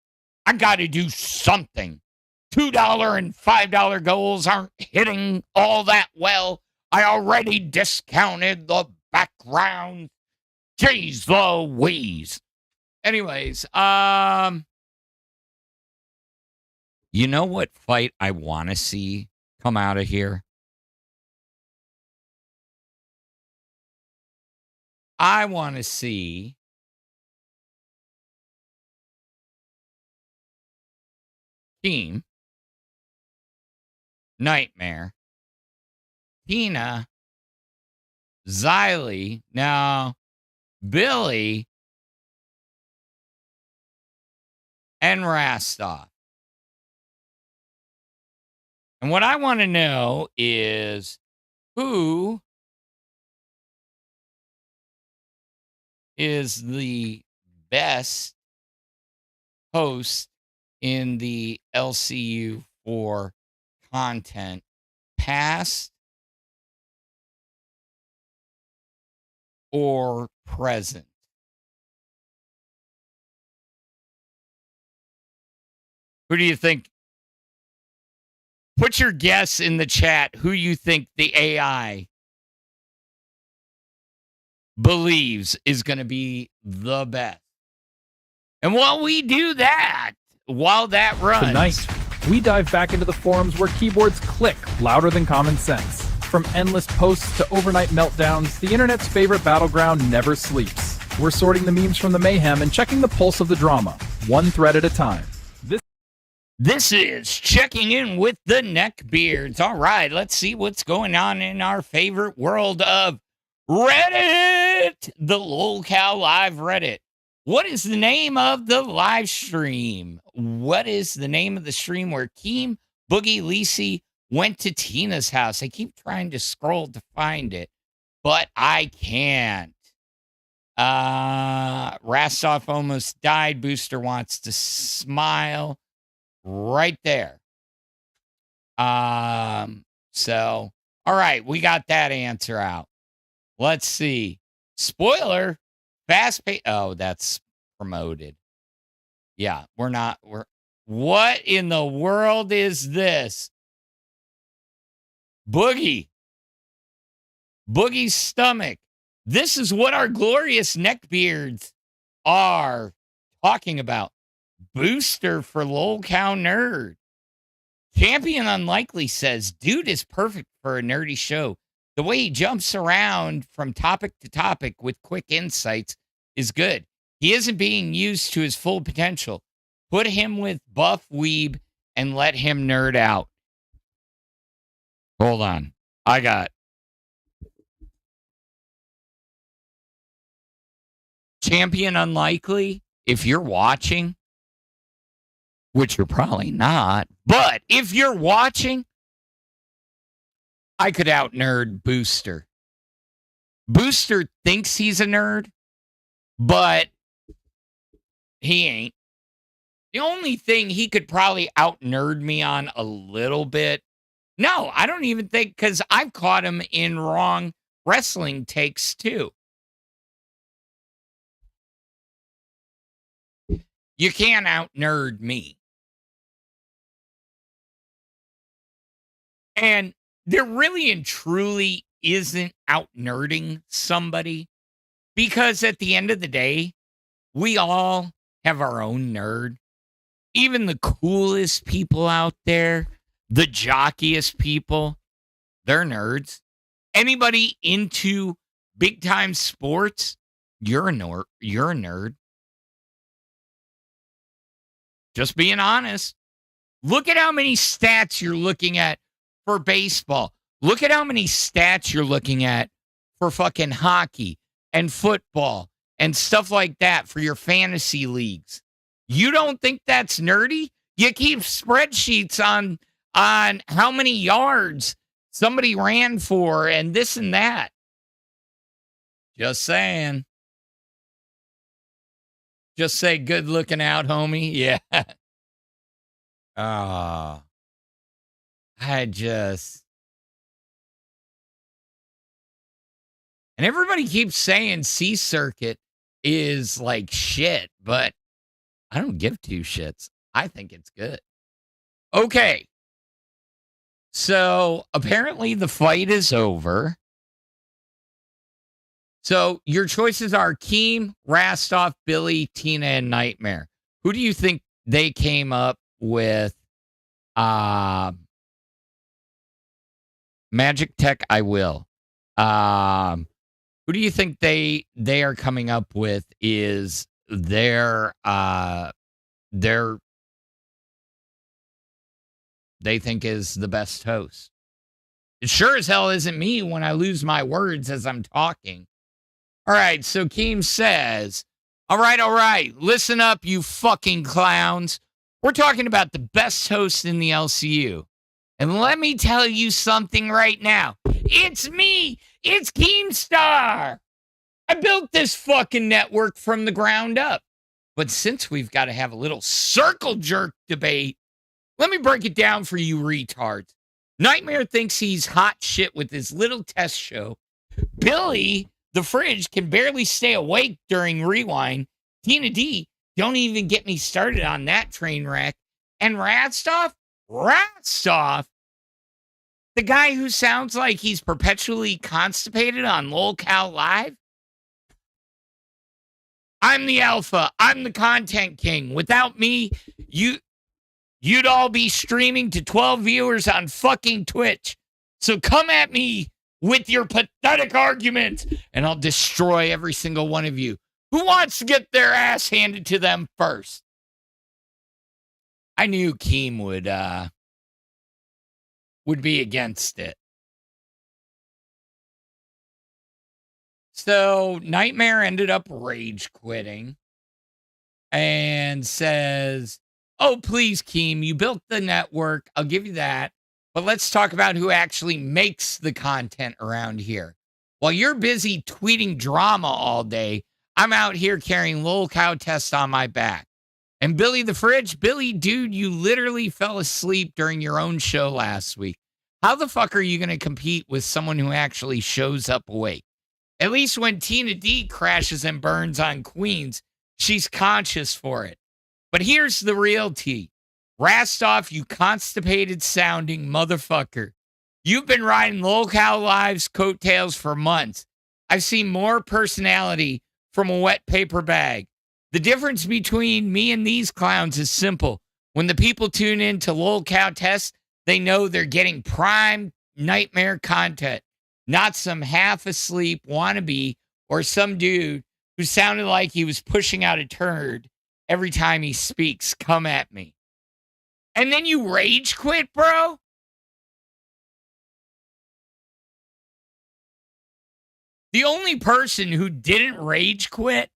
I got to do something. $2 and $5 goals aren't hitting all that well. I already discounted the background. Jeez Louise. Anyways, You know what fight I want to see come out of here? I want to see Team Nightmare, Tina, Xylee, now Billy, and Rastov. And what I want to know is who is the best host in the LCU for content, past or present? Who do you think? Put your guess in the chat who you think the AI believes is going to be the best. And while we do that, while that runs, Tonight, we dive back into the forums where keyboards click louder than common sense. From endless posts to overnight meltdowns, the internet's favorite battleground never sleeps. We're sorting the memes from the mayhem and checking the pulse of the drama, one thread at a time. This is Checking In with the Neckbeards. All right, let's see what's going on in our favorite world of Reddit, the Lolcow Live Reddit. What is the name of the live stream? What is the name of the stream where Keem, Boogie, Lisi went to Tina's house? I keep trying to scroll to find it, but I can't. Rastov almost died. Booster wants to smile. Right there. So, all right, we got that answer out. Let's see. Spoiler, fast pay. Oh, that's promoted. Yeah, what in the world is this? Boogie's stomach. This is what our glorious neckbeards are talking about. Booster for Lolcow Nerd. Champion Unlikely says, dude is perfect for a nerdy show. The way he jumps around from topic to topic with quick insights is good. He isn't being used to his full potential. Put him with Buff Weeb and let him nerd out. Hold on. I got Champion Unlikely. If you're watching, which you're probably not, but if you're watching, I could out-nerd Booster. Booster thinks he's a nerd, but he ain't. The only thing he could probably out-nerd me on a little bit, no, I don't even think, because I've caught him in wrong wrestling takes too. You can't out-nerd me. And there really and truly isn't out-nerding somebody, because at the end of the day, we all have our own nerd. Even the coolest people out there, the jockiest people, they're nerds. Anybody into big-time sports, you're a nerd. Just being honest. Look at how many stats you're looking at for baseball. Look at how many stats you're looking at for fucking hockey and football and stuff like that for your fantasy leagues. You don't think that's nerdy? You keep spreadsheets on how many yards somebody ran for and this and that. Just saying. Just say good looking out, homie. Yeah. And everybody keeps saying C Circuit is like shit, but I don't give two shits. I think it's good. Okay. So apparently the fight is over. So your choices are Keem, Rastov, Billy, Tina, and Nightmare. Who do you think they came up with Magic Tech, I will. Who do you think they are coming up with is their they think is the best host? It sure as hell isn't me when I lose my words as I'm talking. All right, so Keem says, all right, listen up, you fucking clowns. We're talking about the best host in the LCU. And let me tell you something right now. It's me. It's Keemstar. I built this fucking network from the ground up. But since we've got to have a little circle jerk debate, let me break it down for you retards. Nightmare thinks he's hot shit with his little test show. Billy, the fridge, can barely stay awake during Rewind. Tina D, don't even get me started on that train wreck. And Radstoff, the guy who sounds like he's perpetually constipated on Lolcow Live. I'm the alpha. I'm the content king. Without me, you'd all be streaming to 12 viewers on fucking Twitch. So come at me with your pathetic arguments, and I'll destroy every single one of you. Who wants to get their ass handed to them first? I knew Keem would be against it. So Nightmare ended up rage quitting and says, oh, please, Keem, you built the network. I'll give you that. But let's talk about who actually makes the content around here. While you're busy tweeting drama all day, I'm out here carrying Lolcow test on my back. And Billy the Fridge, Billy, dude, you literally fell asleep during your own show last week. How the fuck are you going to compete with someone who actually shows up awake? At least when Tina D crashes and burns on Queens, she's conscious for it. But here's the real tea. Rastoff, you constipated sounding motherfucker. You've been riding Lolcow Live's coattails for months. I've seen more personality from a wet paper bag. The difference between me and these clowns is simple. When the people tune in to Lolcow Test, they know they're getting prime Nightmare content, not some half-asleep wannabe or some dude who sounded like he was pushing out a turd every time he speaks. Come at me. And then you rage quit, bro? The only person who didn't rage quit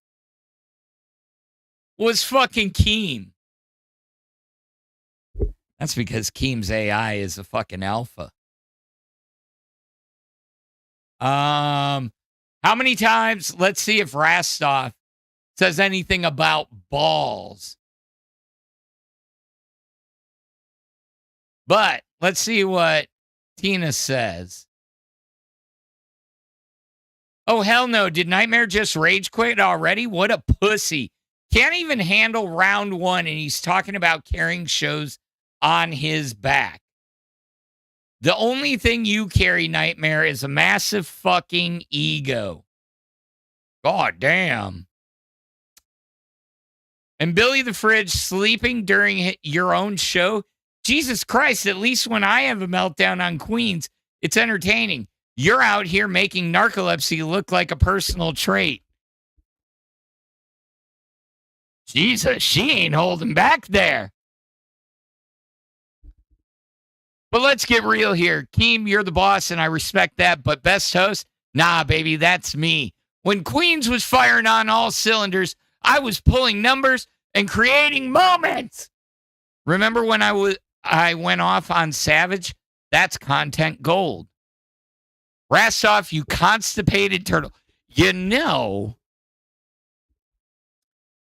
was fucking Keem. That's because Keem's AI is a fucking alpha. How many times? Let's see if Rastoff says anything about balls. But let's see what Tina says. Oh, hell no. Did Nightmare just rage quit already? What a pussy. Can't even handle round one, and he's talking about carrying shows on his back. The only thing you carry, Nightmare, is a massive fucking ego. God damn. And Billy the Fridge sleeping during your own show? Jesus Christ, at least when I have a meltdown on Queens, it's entertaining. You're out here making narcolepsy look like a personal trait. Jesus, she ain't holding back there. But let's get real here. Keem, you're the boss, and I respect that. But best host? Nah, baby, that's me. When Queens was firing on all cylinders, I was pulling numbers and creating moments. Remember when I went off on Savage? That's content gold. Rastoff, you constipated turtle. You know,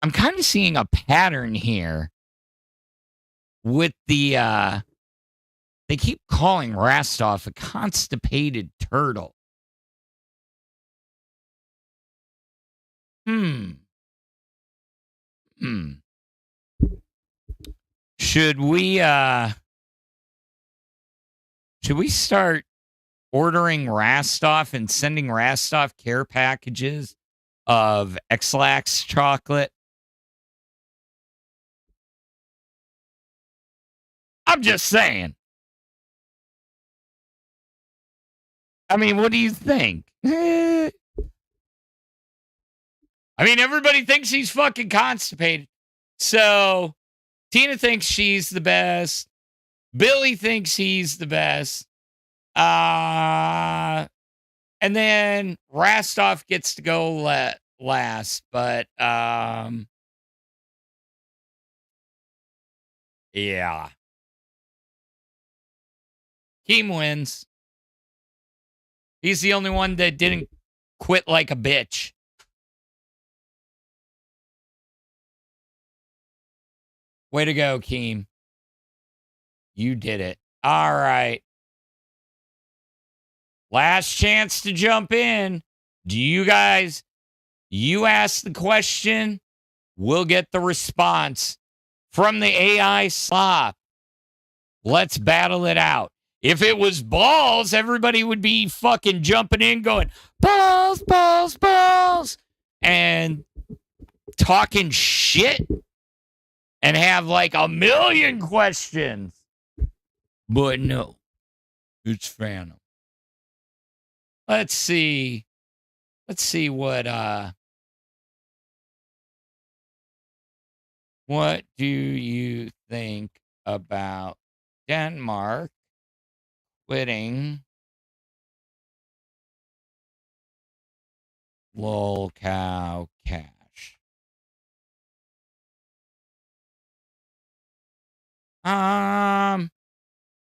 I'm kind of seeing a pattern here with the... They keep calling Rastoff a constipated turtle. Should we start ordering Rastoff and sending Rastoff care packages of X-Lax chocolate? I'm just saying. I mean, what do you think? I mean, everybody thinks he's fucking constipated. So Tina thinks she's the best. Billy thinks he's the best. And then Rastov gets to go last. But yeah. Keem wins. He's the only one that didn't quit like a bitch. Way to go, Keem. You did it. All right. Last chance to jump in. Do you guys, you ask the question, we'll get the response from the AI slop. Let's battle it out. If it was balls, everybody would be fucking jumping in going, balls, balls, balls, and talking shit and have like a million questions. But no, it's Phantom. Let's see what do you think about Denmark quitting Lolcow cash?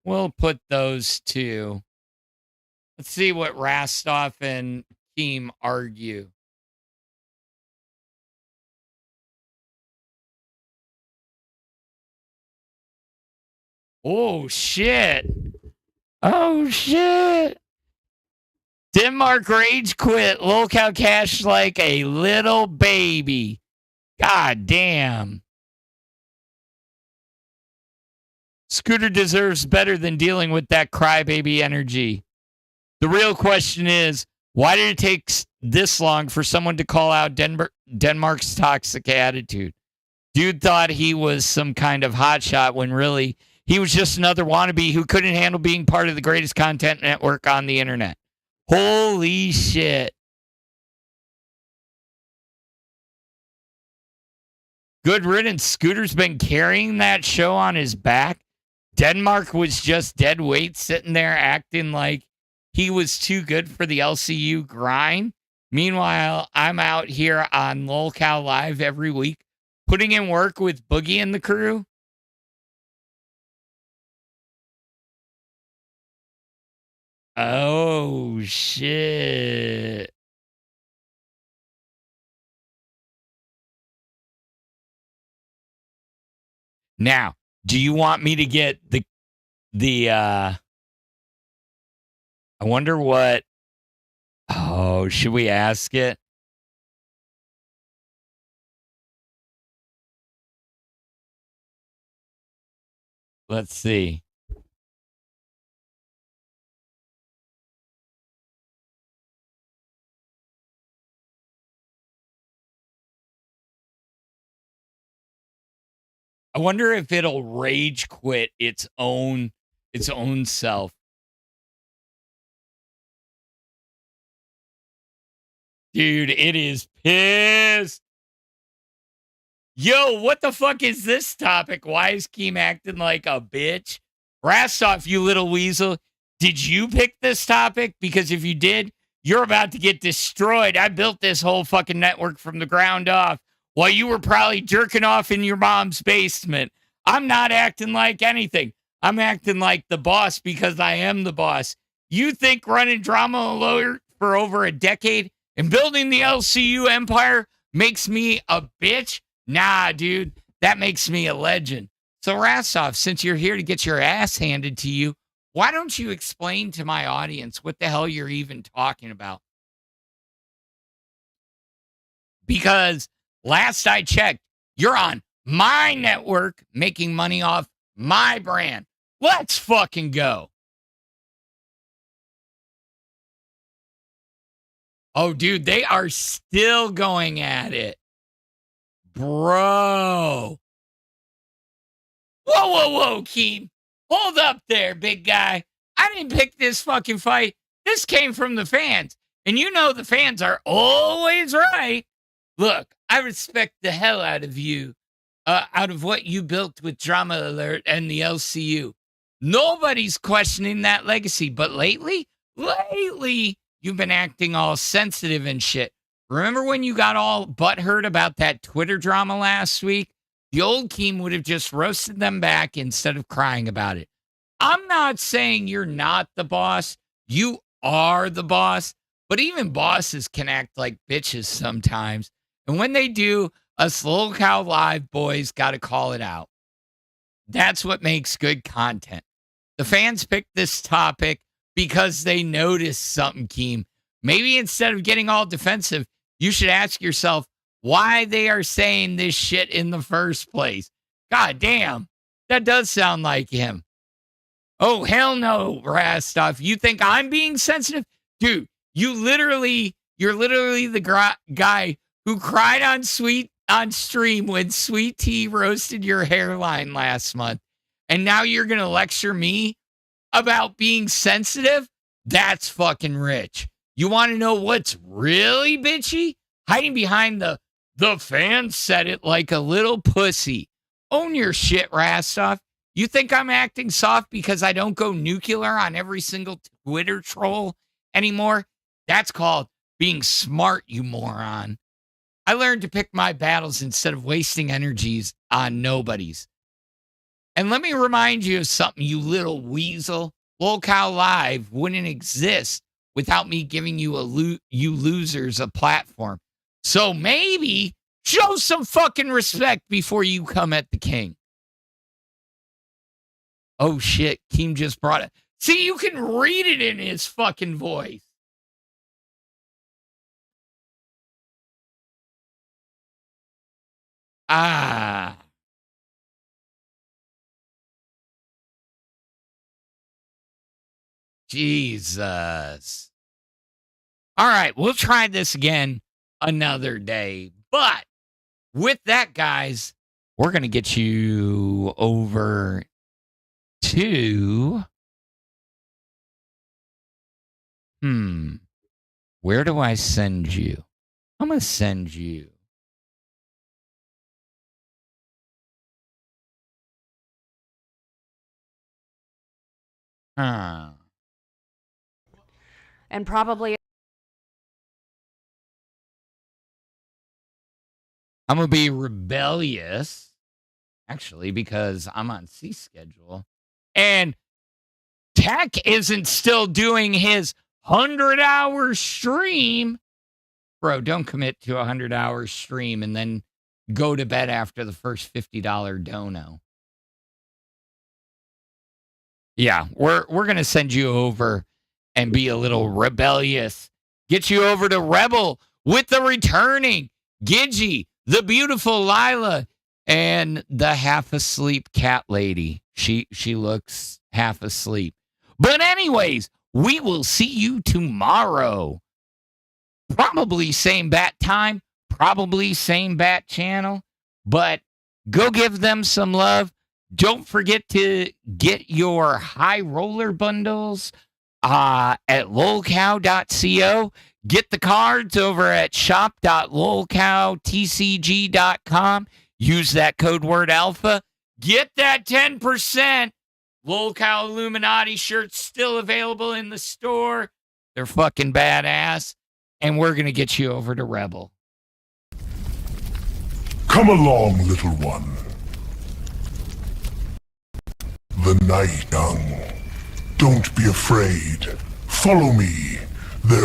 We'll put those two. Let's see what Rastov and Keem argue. Oh, shit. Oh, shit. Denmark rage quit. Lolcow cash like a little baby. God damn. Scooter deserves better than dealing with that crybaby energy. The real question is, why did it take this long for someone to call out Denmark's toxic attitude? Dude thought he was some kind of hotshot when really he was just another wannabe who couldn't handle being part of the greatest content network on the internet. Holy shit. Good riddance. Scooter's been carrying that show on his back. Denmark was just dead weight sitting there acting like he was too good for the LCU grind. Meanwhile, I'm out here on Lolcow Live every week, putting in work with Boogie and the crew. Oh, shit. Now, do you want me to get I wonder what, oh, should we ask it? Let's see. I wonder if it'll rage quit its own self. Dude, it is pissed. Yo, what the fuck is this topic? Why is Keem acting like a bitch? Rastov, you little weasel. Did you pick this topic? Because if you did, you're about to get destroyed. I built this whole fucking network from the ground up while you were probably jerking off in your mom's basement. I'm not acting like anything. I'm acting like the boss because I am the boss. You think running Drama Alert for over a decade and building the LCU empire makes me a bitch? Nah, dude, that makes me a legend. So, Rastov, since you're here to get your ass handed to you, why don't you explain to my audience what the hell you're even talking about? Because last I checked, you're on my network making money off my brand. Let's fucking go. Oh, dude, they are still going at it. Bro. Whoa, Keem. hold up there, big guy. I didn't pick this fucking fight. This came from the fans. And you know the fans are always right. Look, I respect the hell out of you, out of what you built with Drama Alert and the LCU. Nobody's questioning that legacy. But lately, you've been acting all sensitive and shit. Remember when you got all butthurt about that Twitter drama last week? The old Keem would have just roasted them back instead of crying about it. I'm not saying you're not the boss. You are the boss. But even bosses can act like bitches sometimes. And when they do, us Lolcow Live boys got to call it out. That's what makes good content. The fans picked this topic because they noticed something, Keem. Maybe instead of getting all defensive, you should ask yourself why they are saying this shit in the first place. God damn, that does sound like him. Oh, hell no, Rastov. You think I'm being sensitive? Dude, you're literally the guy who cried on stream when Sweet Tea roasted your hairline last month. And now you're going to lecture me about being sensitive? That's fucking rich. You want to know what's really bitchy? Hiding behind the fans said it like a little pussy. Own your shit, Rastov. You think I'm acting soft because I don't go nuclear on every single Twitter troll anymore? That's called being smart, you moron. I learned to pick my battles instead of wasting energies on nobodies. And let me remind you of something, you little weasel. Lolcow Live wouldn't exist without me giving you you losers a platform. So maybe show some fucking respect before you come at the king. Oh shit, Keem just brought it. See, you can read it in his fucking voice. Ah. Jesus. All right, we'll try this again another day. But with that, guys, we're going to get you over to... Where do I send you? I'm going to send you. And probably I'm going to be rebellious, actually, because I'm on C schedule. And Tech isn't still doing his 100-hour stream. Bro, don't commit to a 100-hour stream and then go to bed after the first $50 dono. Yeah, we're going to send you over and be a little rebellious. Get you over to Rebel with the returning Gidgy, the beautiful Lila, and the half-asleep cat lady. She looks half asleep. But anyways, we will see you tomorrow. Probably same bat time, probably same bat channel, but go give them some love. Don't forget to get your high roller bundles at lolcow.co. Get the cards over at shop.lolcowtcg.com. Use that code word alpha. Get that 10%. Lolcow Illuminati shirts still available in the store. They're fucking badass. And we're going to get you over to Rebel. Come along, little one. The night young. Don't be afraid. Follow me. There's